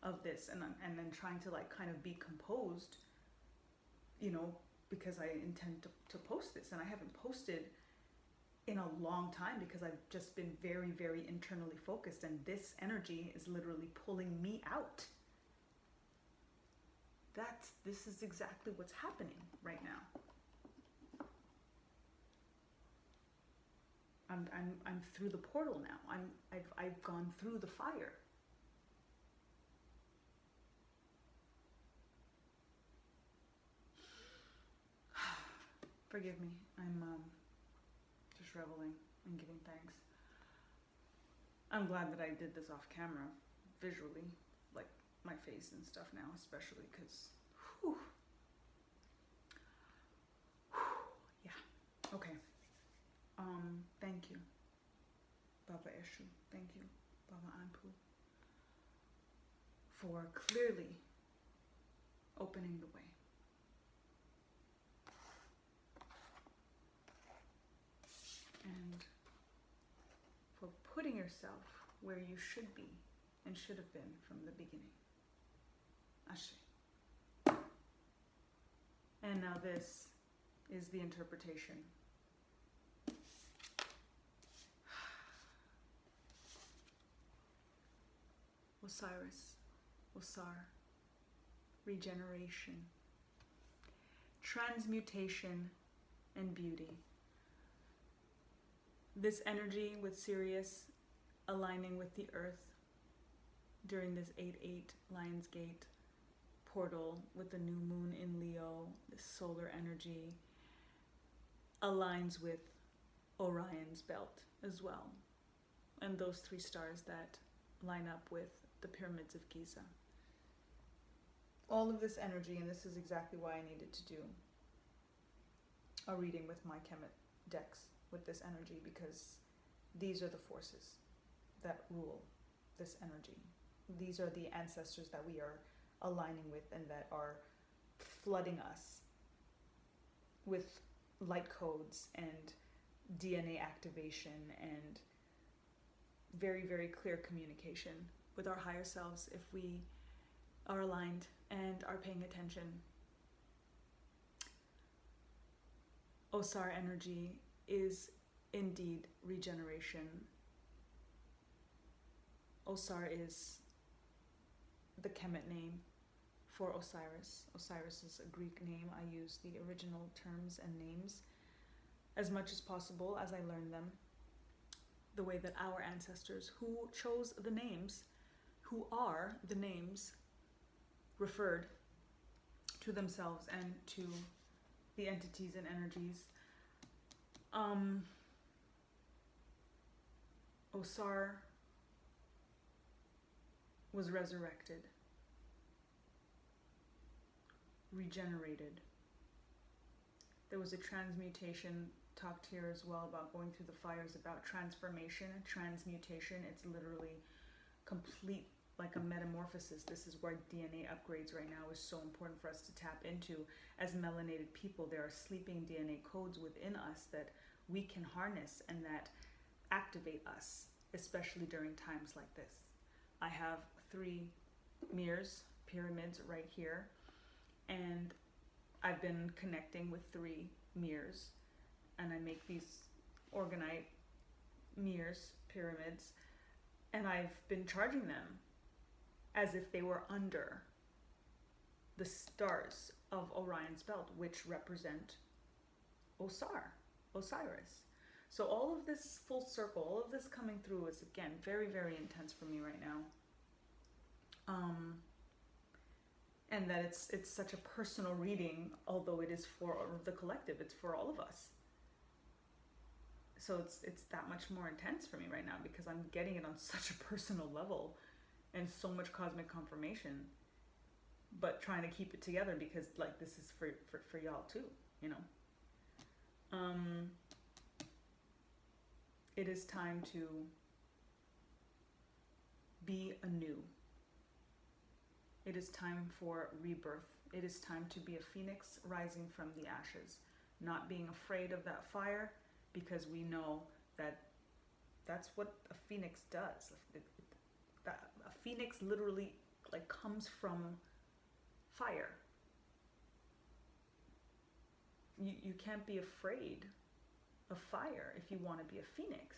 of this and then trying to kind of be composed, because I intend to post this, and I haven't posted in a long time because I've just been very, very internally focused, and this energy is literally pulling me out. This is exactly what's happening right now. I'm through the portal now. I've gone through the fire. Forgive me. I'm just reveling and giving thanks. I'm glad that I did this off camera, visually, my face and stuff now, especially because, yeah. Okay. Thank you, Baba Eshu. Thank you, Baba Anpu, for clearly opening the way. And for putting yourself where you should be and should have been from the beginning. Ashe. And now this is the interpretation. Osiris, Osar, regeneration, transmutation, and beauty. This energy with Sirius aligning with the earth during this 8/8 Lion's Gate portal with the new moon in Leo, this solar energy aligns with Orion's belt as well. And those 3 stars that line up with the pyramids of Giza. All of this energy, and this is exactly why I needed to do a reading with my Kemet decks with this energy, because these are the forces that rule this energy. These are the ancestors that we are aligning with and that are flooding us with light codes and DNA activation and very, very clear communication with our higher selves if we are aligned and are paying attention. Osar energy is indeed regeneration. Osar is the Kemet name for Osiris. Osiris is a Greek name. I use the original terms and names as much as possible as I learn them, the way that our ancestors who chose the names, who are the names, referred to themselves and to the entities and energies. Osar was resurrected, regenerated. There was a transmutation talked here as well about going through the fires, about transformation, transmutation. It's literally complete, like a metamorphosis. This is where DNA upgrades right now is so important for us to tap into. As melanated people, there are sleeping DNA codes within us that we can harness and that activate us, especially during times like this. I have 3 mirrors, pyramids right here, and I've been connecting with 3 mirrors, and I make these orgonite mirrors, pyramids, and I've been charging them as if they were under the stars of Orion's belt, which represent Osiris. So all of this full circle, all of this coming through is, again, very, very intense for me right now. And that it's such a personal reading, although it is for the collective, it's for all of us. So it's that much more intense for me right now because I'm getting it on such a personal level and so much cosmic confirmation, but trying to keep it together because, like, this is for y'all too, you know. It is time to be anew. It is time for rebirth. It is time to be a phoenix rising from the ashes, not being afraid of that fire, because we know that that's what a phoenix does. A phoenix literally, like, comes from fire. You can't be afraid of fire if you want to be a phoenix.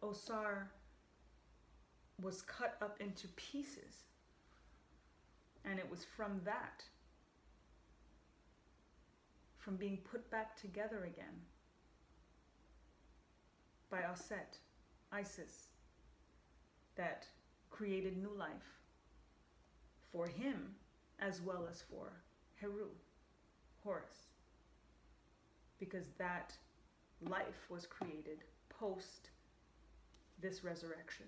Osar was cut up into pieces, and it was from that, from being put back together again by Aset, Isis, that created new life for him as well as for Heru, Horus, because that life was created post this resurrection,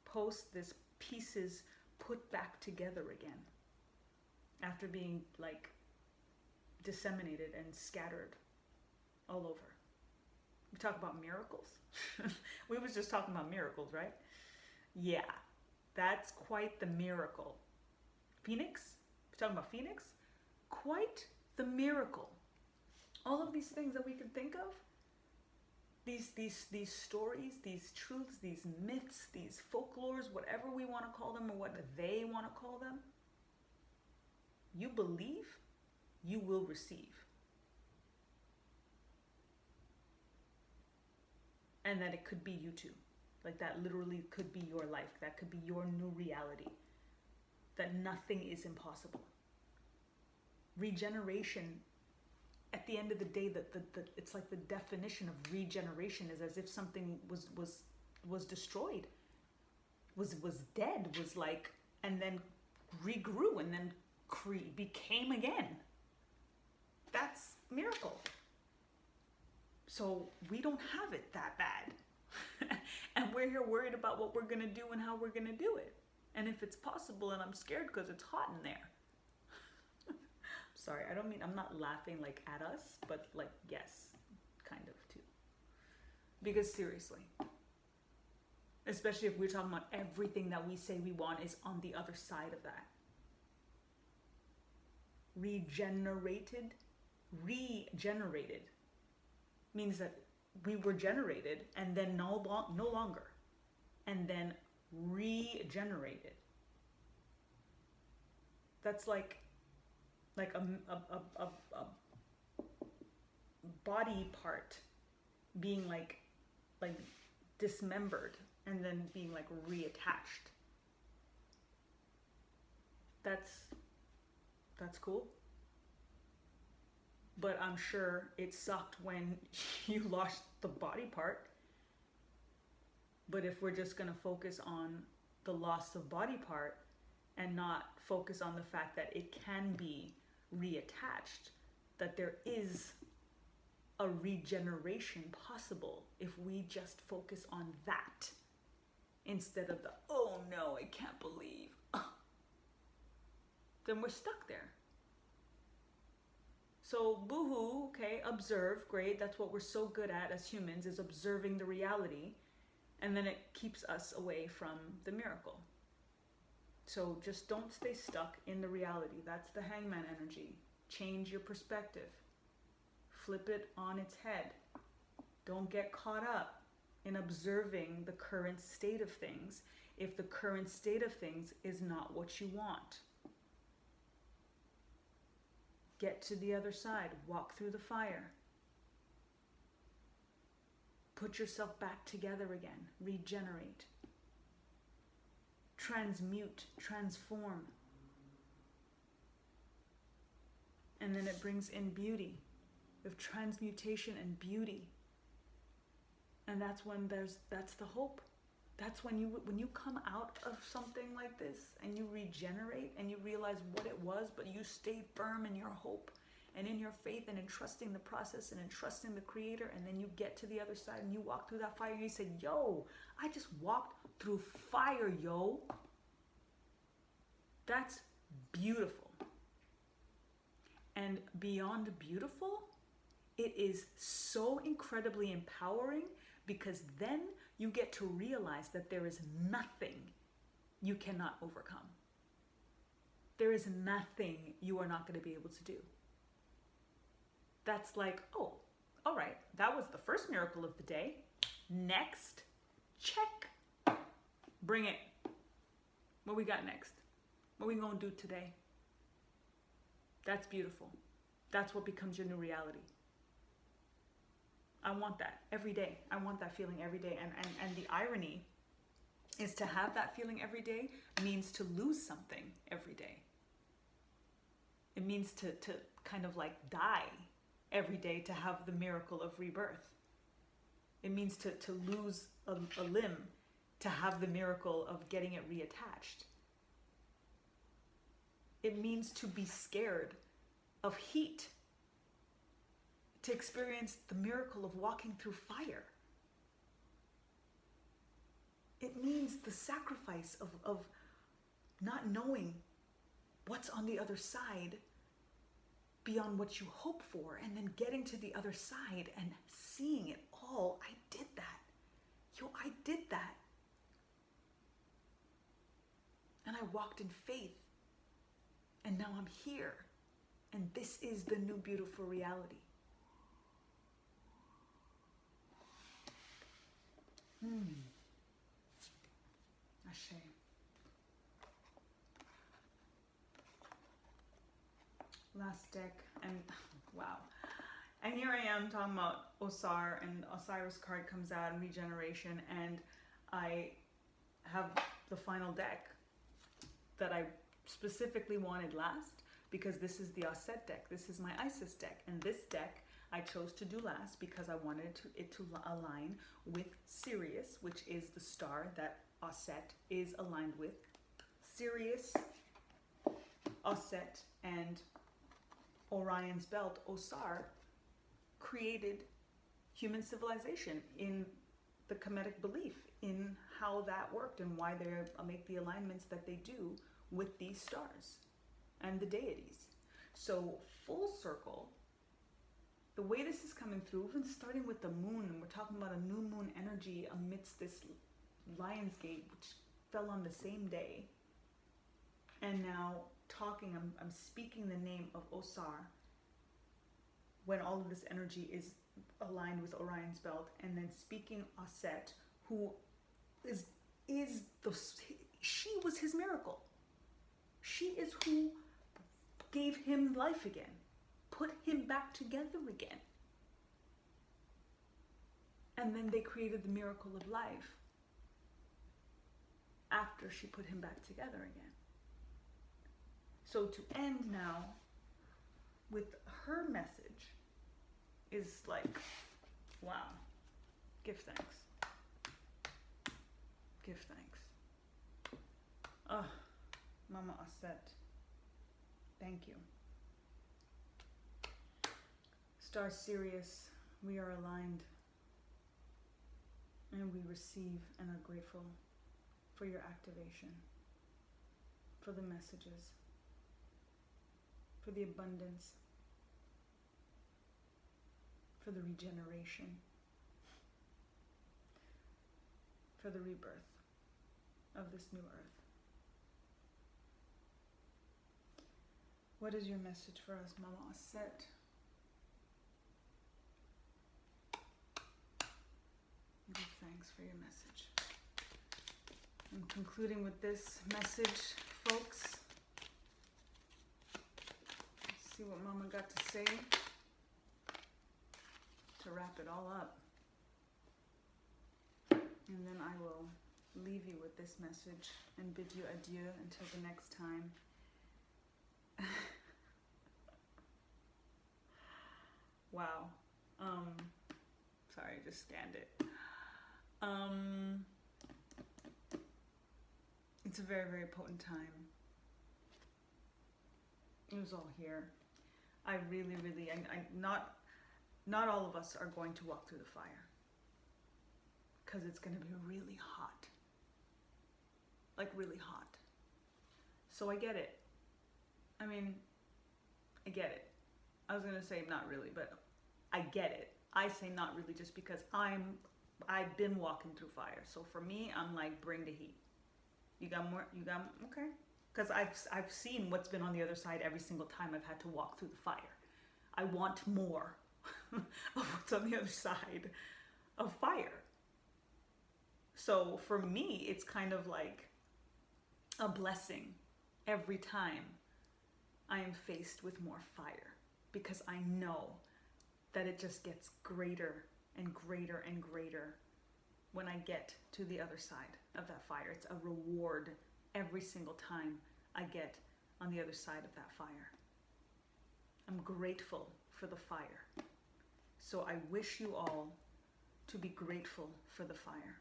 post this pieces put back together again, after being, like, disseminated and scattered all over. We talk about miracles. We was just talking about miracles, right? Yeah, that's quite the miracle. Phoenix, we're talking about Phoenix, quite the miracle. All of these things that we can think of, these stories, these truths, these myths, these folklores, whatever we want to call them or what they want to call them, you believe, you will receive. And that it could be you too. Like, that literally could be your life. That could be your new reality. That nothing is impossible. Regeneration, at the end of the day, it's like the definition of regeneration is as if something was destroyed, was dead, was like, and then regrew and then became again. that's miracle. So we don't have it that bad. And we're here worried about what we're going to do and how we're going to do it. And if it's possible, and I'm scared because it's hot in there. Sorry, I'm not laughing like at us, but like, yes, kind of too. Because seriously, especially if we're talking about everything that we say we want is on the other side of that. Regenerated means that we were generated and then no longer, and then regenerated. That's like a body part being like dismembered and then being like reattached. That's cool. But I'm sure it sucked when you lost the body part. But if we're just going to focus on the loss of body part and not focus on the fact that it can be reattached, that there is a regeneration possible if we just focus on that instead of the, oh no, I can't believe, then we're stuck there. So boohoo, okay, observe, great. That's what we're so good at as humans, is observing the reality. And then it keeps us away from the miracle. So just don't stay stuck in the reality. That's the hangman energy. Change your perspective. Flip it on its head. Don't get caught up in observing the current state of things if the current state of things is not what you want. Get to the other side. Walk through the fire. Put yourself back together again. Regenerate. Transmute. Transform. And then it brings in beauty. Of transmutation and beauty. And that's the hope. That's when you come out of something like this and you regenerate and you realize what it was, but you stayed firm in your hope and in your faith and in trusting the process and in trusting the Creator, and then you get to the other side and you walk through that fire and you say, yo, I just walked through fire, yo. That's beautiful. And beyond beautiful, it is so incredibly empowering, because then you get to realize that there is nothing you cannot overcome. There is nothing you are not going to be able to do. That's like, oh, all right, that was the first miracle of the day. Next, check. Bring it. What we got next? What we going to do today? That's beautiful. That's what becomes your new reality. I want that every day. I want that feeling every day. And the irony is, to have that feeling every day means to lose something every day. It means to kind of like die every day to have the miracle of rebirth. It means to lose a limb to have the miracle of getting it reattached. It means to be scared of heat, to experience the miracle of walking through fire. It means the sacrifice of not knowing what's on the other side beyond what you hope for, and then getting to the other side and seeing it all. I did that. Yo, I did that. And I walked in faith. And now I'm here. And this is the new beautiful reality. Ashe. Last deck, and wow. And here I am talking about Osar, and Osiris card comes out in regeneration, and I have the final deck that I specifically wanted last, because this is the Aset deck. This is my Isis deck, and this deck I chose to do last because I wanted it to align with Sirius, which is the star that Aset is aligned with. Sirius, Aset, and Orion's belt, Osar, created human civilization in the Kemetic belief, in how that worked and why they make the alignments that they do with these stars and the deities. So full circle, the way this is coming through, even starting with the moon, and we're talking about a new moon energy amidst this Lion's Gate, which fell on the same day. And now I'm speaking the name of Osar when all of this energy is aligned with Orion's belt, and then speaking Aset, who she was his miracle. She is who gave him life again, put him back together again. And then they created the miracle of life after she put him back together again. So to end now with her message is like, wow, give thanks. Give thanks. Oh, Mama Aset, thank you. Star Sirius, we are aligned and we receive and are grateful for your activation, for the messages, for the abundance, for the regeneration, for the rebirth of this new earth. What is your message for us, Mama Aset? Give thanks for your message. I'm concluding with this message, folks. Let's see what Mama got to say to wrap it all up. And then I will leave you with this message and bid you adieu until the next time. Wow. Sorry, I just scanned it. It's a very, very potent time. It was all here. I really, not all of us are going to walk through the fire, because it's going to be really hot. Like really hot. So I get it. I mean, I get it. I was going to say not really, but I get it. I say not really just because I've been walking through fire. So for me, I'm like, bring the heat. You got more? You got, okay. Because I've seen what's been on the other side every single time I've had to walk through the fire. I want more of what's on the other side of fire. So for me, it's kind of like a blessing every time I am faced with more fire, because I know that it just gets greater and greater and greater when I get to the other side of that fire. It's a reward every single time I get on the other side of that fire. I'm grateful for the fire. So I wish you all to be grateful for the fire,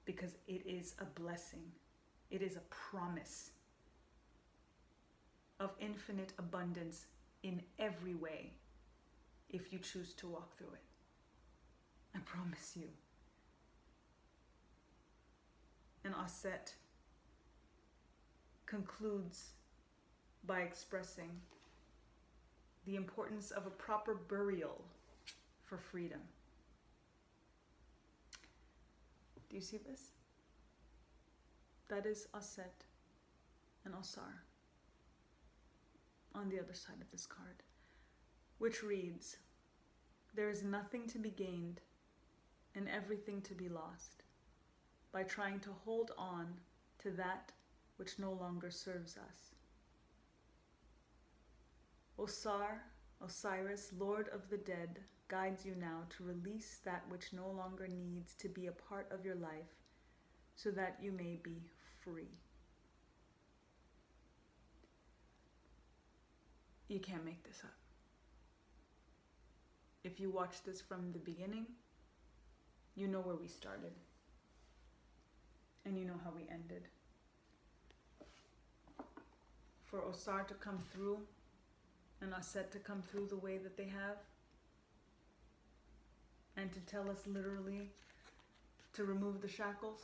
because it is a blessing. It is a promise of infinite abundance in every way if you choose to walk through it. I promise you. And Aset concludes by expressing the importance of a proper burial for freedom. Do you see this? That is Aset and Osar on the other side of this card, which reads, "There is nothing to be gained and everything to be lost by trying to hold on to that which no longer serves us. Osar, Osiris, Lord of the dead, guides you now to release that which no longer needs to be a part of your life, so that you may be free." You can't make this up. If you watch this from the beginning, you know where we started. And you know how we ended. For Osar to come through and and Aset to come through the way that they have, and to tell us literally to remove the shackles,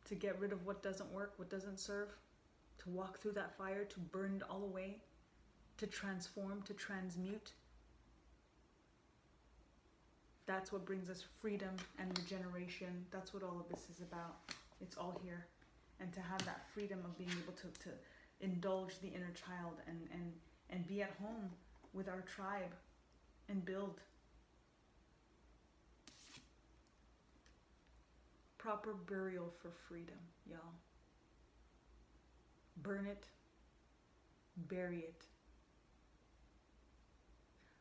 to get rid of what doesn't work, what doesn't serve, to walk through that fire, to burn it all away, to transform, to transmute. That's what brings us freedom and regeneration. That's what all of this is about. It's all here. And to have that freedom of being able to indulge the inner child and be at home with our tribe and build. Proper burial for freedom, y'all. Burn it, bury it.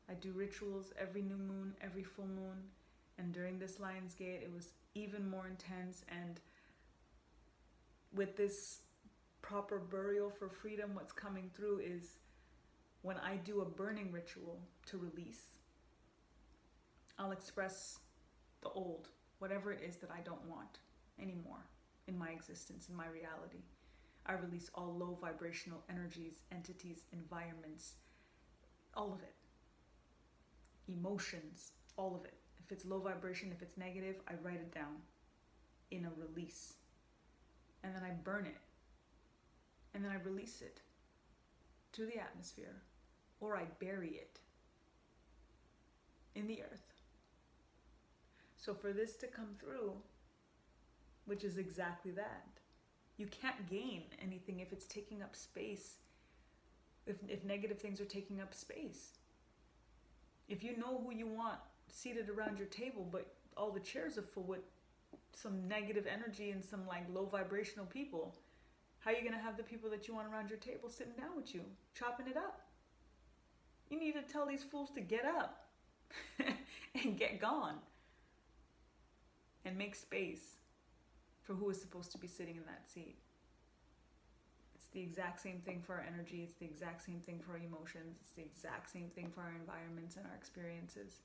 I do rituals every new moon, every full moon, and during this Lion's Gate it was even more intense. And with this proper burial for freedom, what's coming through is when I do a burning ritual to release, I'll express the old, whatever it is that I don't want anymore in my existence, in my reality. I release all low vibrational energies, entities, environments, all of it. Emotions, all of it. If it's low vibration, if it's negative, I write it down in a release. And then I burn it. And then I release it to the atmosphere. Or I bury it in the earth. So for this to come through, which is exactly that, you can't gain anything if it's taking up space, if negative things are taking up space. If you know who you want seated around your table, but all the chairs are full with some negative energy and some like low vibrational people, how are you going to have the people that you want around your table sitting down with you, chopping it up? You need to tell these fools to get up and get gone and make space for who is supposed to be sitting in that seat. It's the exact same thing for our energy. It's the exact same thing for our emotions. It's the exact same thing for our environments and our experiences.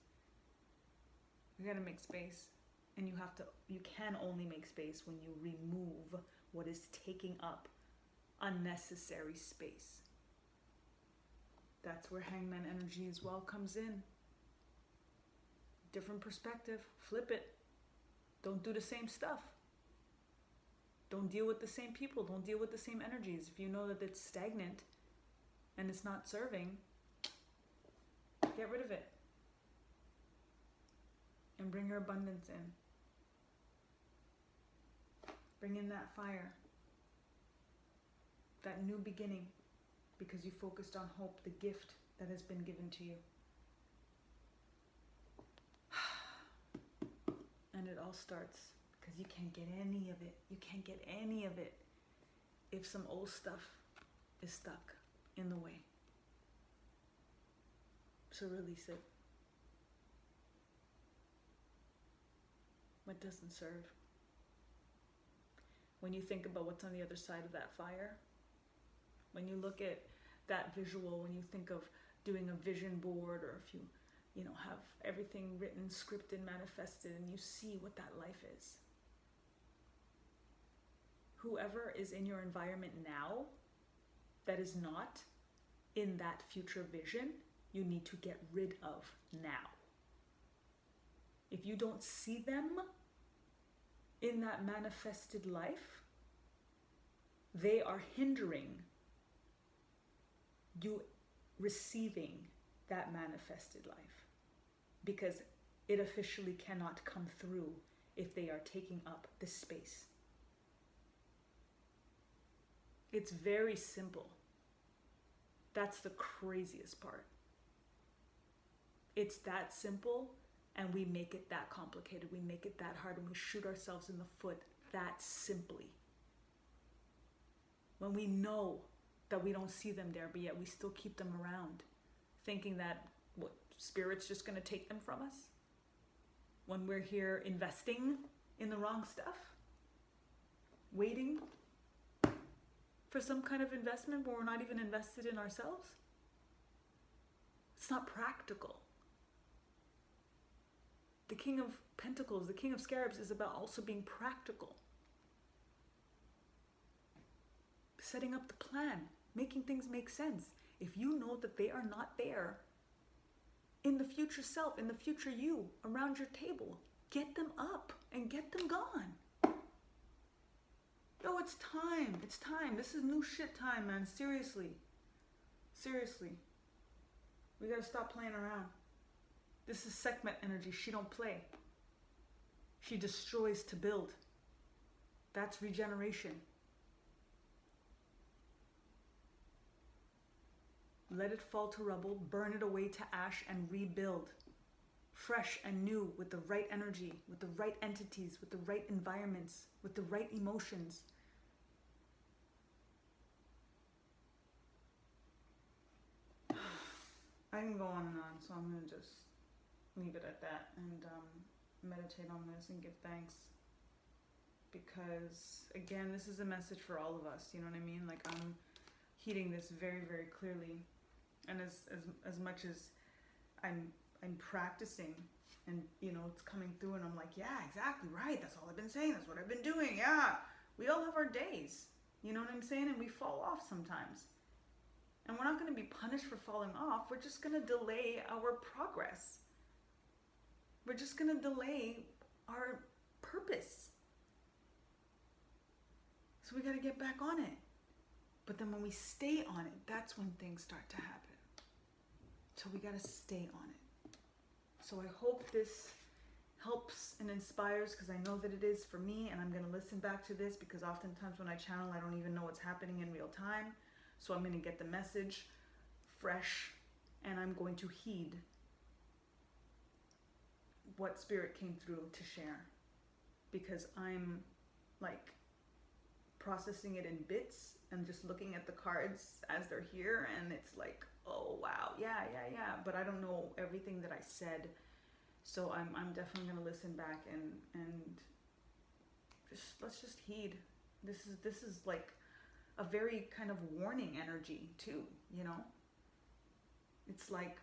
We gotta make space. And you can only make space when you remove what is taking up unnecessary space. That's where Hangman energy as well comes in. Different perspective. Flip it. Don't do the same stuff. Don't deal with the same people. Don't deal with the same energies. If you know that it's stagnant and it's not serving, get rid of it. And bring your abundance in. Bring in that fire. That new beginning. Because you focused on hope, the gift that has been given to you. And it all starts because you can't get any of it. You can't get any of it if some old stuff is stuck in the way. So release it. What doesn't serve. When you think about what's on the other side of that fire, when you look at that visual, when you think of doing a vision board, or if you have everything written, scripted, manifested, and you see what that life is. Whoever is in your environment now that is not in that future vision, you need to get rid of now. If you don't see them in that manifested life, they are hindering you receiving that manifested life, because it officially cannot come through if they are taking up the space. It's very simple. That's the craziest part. It's that simple, and we make it that complicated. We make it that hard, and we shoot ourselves in the foot that simply. When we know that we don't see them there, but yet we still keep them around, thinking that what, spirit's just going to take them from us? When we're here investing in the wrong stuff? Waiting for some kind of investment where we're not even invested in ourselves? It's not practical. The King of Pentacles, the King of Scarabs, is about also being practical. Setting up the plan, making things make sense. If you know that they are not there in the future self, in the future you, around your table, get them up and get them gone. Yo, it's time. It's time. This is new shit time, man. Seriously. Seriously. We gotta stop playing around. This is Sekhmet energy. She don't play. She destroys to build. That's regeneration. Let it fall to rubble, burn it away to ash, and rebuild. Fresh and new, with the right energy, with the right entities, with the right environments, with the right emotions. I can go on and on, so I'm going to just leave it at that and meditate on this and give thanks. Because, again, this is a message for all of us, you know what I mean? Like, I'm heeding this very, very clearly. And as much as I'm practicing and, you know, it's coming through and I'm like, yeah, exactly right. That's all I've been saying. That's what I've been doing. Yeah. We all have our days. You know what I'm saying? And we fall off sometimes. And we're not going to be punished for falling off. We're just going to delay our progress. We're just going to delay our purpose. So we got to get back on it. But then when we stay on it, that's when things start to happen. So we got to stay on it. So I hope this helps and inspires, because I know that it is for me, and I'm going to listen back to this because oftentimes when I channel, I don't even know what's happening in real time. So I'm going to get the message fresh, and I'm going to heed what spirit came through to share, because I'm like processing it in bits and just looking at the cards as they're here, and it's like, oh wow, yeah, but I don't know everything that I said. So I'm definitely going to listen back and just let's just heed. This is like a very kind of warning energy too, you know? It's like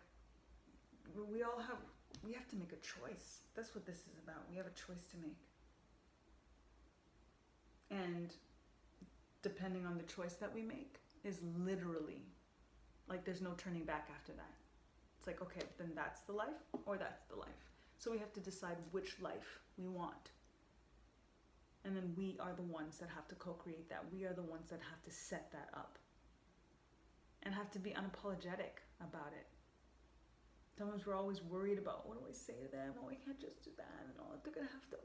we have to make a choice. That's what this is about. We have a choice to make. And depending on the choice that we make is literally like there's no turning back after that. It's like, okay, then that's the life or that's the life. So we have to decide which life we want. And then we are the ones that have to co-create that. We are the ones that have to set that up. And have to be unapologetic about it. Sometimes we're always worried about, what do I say to them? Oh, I can't just do that. And oh, I'm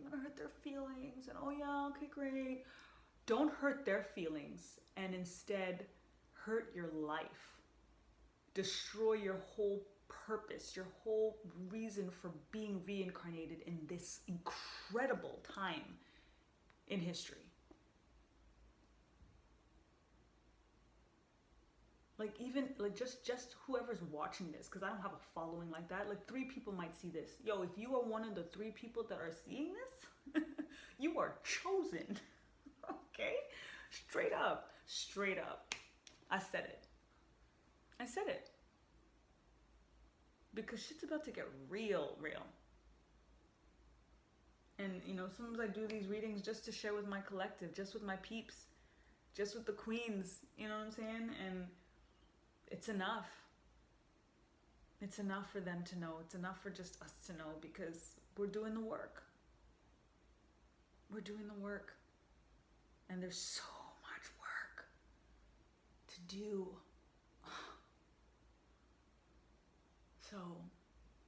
gonna hurt their feelings. And oh yeah, okay, great. Don't hurt their feelings, and instead hurt your life. Destroy your whole purpose, your whole reason for being reincarnated in this incredible time in history. Like even like just whoever's watching this, because I don't have a following like that. Like 3 people might see this. Yo, if you are one of the 3 people that are seeing this, you are chosen. Okay? Straight up. I said it. Because shit's about to get real. And, you know, sometimes I do these readings just to share with my collective, just with my peeps, just with the queens, you know what I'm saying? And it's enough. It's enough for them to know. It's enough for just us to know, because we're doing the work. We're doing the work. And there's so much work to do. So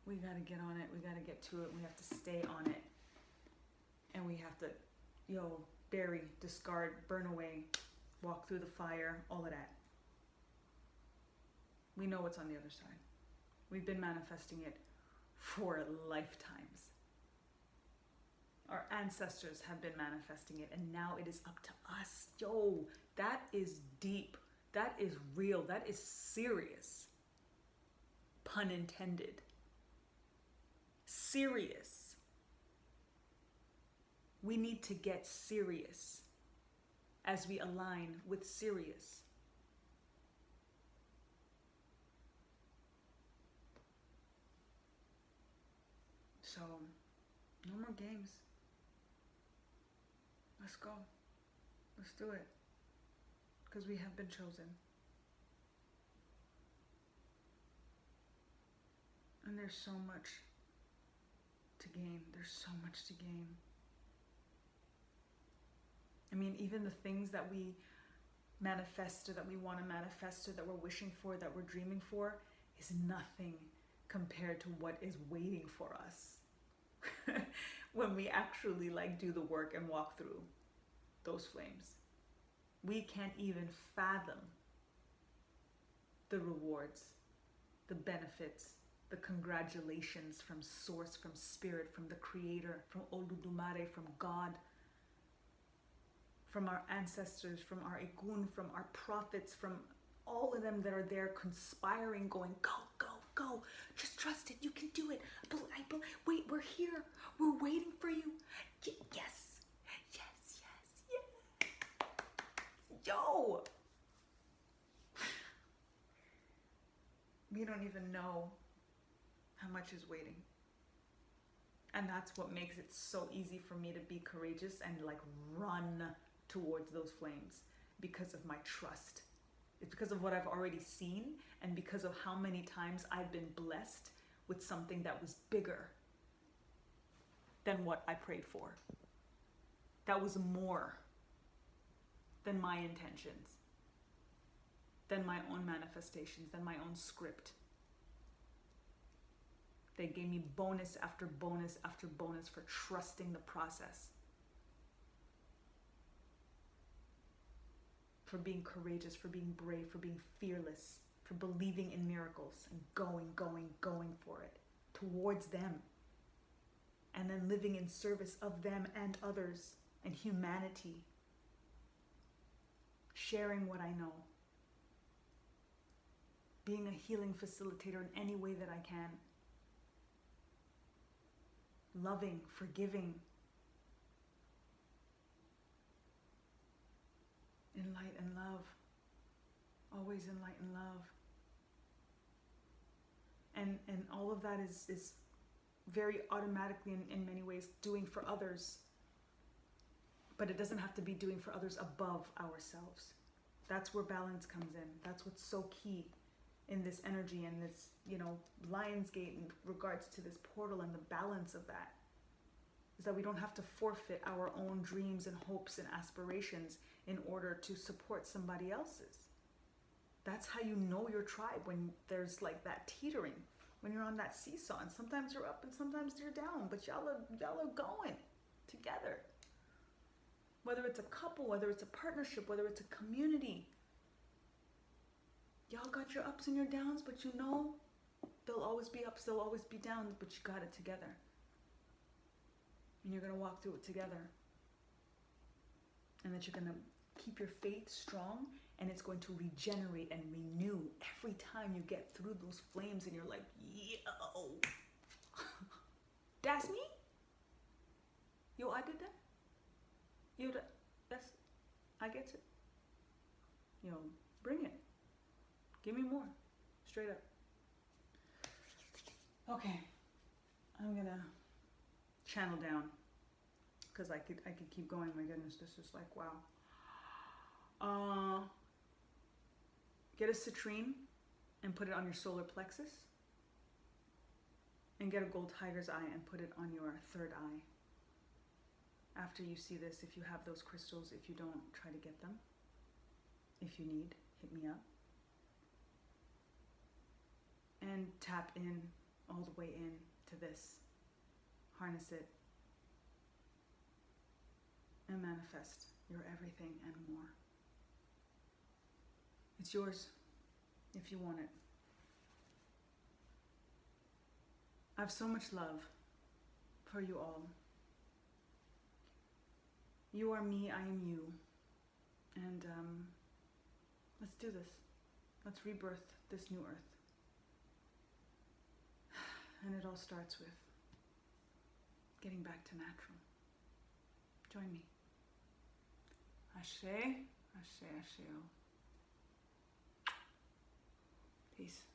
we got to get on it. We got to get to it. We have to stay on it. And we have to, bury, discard, burn away, walk through the fire, all of that. We know what's on the other side. We've been manifesting it for lifetimes. Our ancestors have been manifesting it, and now it is up to us. Yo, that is deep. That is real. That is serious. Pun intended. Serious. We need to get serious as we align with Sirius. So, no more games. Let's go. Let's do it. Because we have been chosen. And there's so much to gain. There's so much to gain. I mean, even the things that we manifest, or that we want to manifest, or that we're wishing for, that we're dreaming for, is nothing compared to what is waiting for us when we actually do the work and walk through those flames. We can't even fathom the rewards, the benefits, the congratulations from Source, from Spirit, from the Creator, from Oludumare, from God, from our ancestors, from our Egun, from our prophets, from all of them that are there conspiring, going, go, go, go. Just trust it. You can do it. Wait, we're here. We're waiting for you. Yes. Yes, yes, yes. Yo. We don't even know how much is waiting. And that's what makes it so easy for me to be courageous and run towards those flames, because of my trust. It's because of what I've already seen, and because of how many times I've been blessed with something that was bigger than what I prayed for. That was more than my intentions, than my own manifestations, than my own script. They gave me bonus after bonus after bonus for trusting the process, for being courageous, for being brave, for being fearless, for believing in miracles and going for it towards them, and then living in service of them and others and humanity, sharing what I know, being a healing facilitator in any way that I can, loving, forgiving, in light and love, always in light and love. And all of that is very automatically, in many ways, doing for others. But it doesn't have to be doing for others above ourselves. That's where balance comes in. That's what's so key in this energy and this, Lionsgate in regards to this portal, and the balance of that is that we don't have to forfeit our own dreams and hopes and aspirations in order to support somebody else's. That's how you know your tribe, when there's that teetering, when you're on that seesaw, and sometimes you're up and sometimes you're down, but y'all are going together. Whether it's a couple, whether it's a partnership, whether it's a community, y'all got your ups and your downs, but there'll always be ups, there'll always be downs, but you got it together. And you're going to walk through it together. And that you're going to keep your faith strong, and it's going to regenerate and renew every time you get through those flames, and you're like, yo, that's me? Yo, I did that? Yo, I get it. Yo, bring it. Give me more. Straight up. Okay. I'm going to channel down, because I could keep going. My goodness, this is wow. Get a citrine and put it on your solar plexus, and get a gold tiger's eye and put it on your third eye. After you see this, if you have those crystals, if you don't, try to get them. If you need, hit me up. And tap in all the way in to this. Harness it. And manifest your everything and more. It's yours if you want it. I have so much love for you all. You are me, I am you. And let's do this. Let's rebirth this new earth. And it all starts with getting back to natural. Join me. Ashe, ashe, asheo. Peace.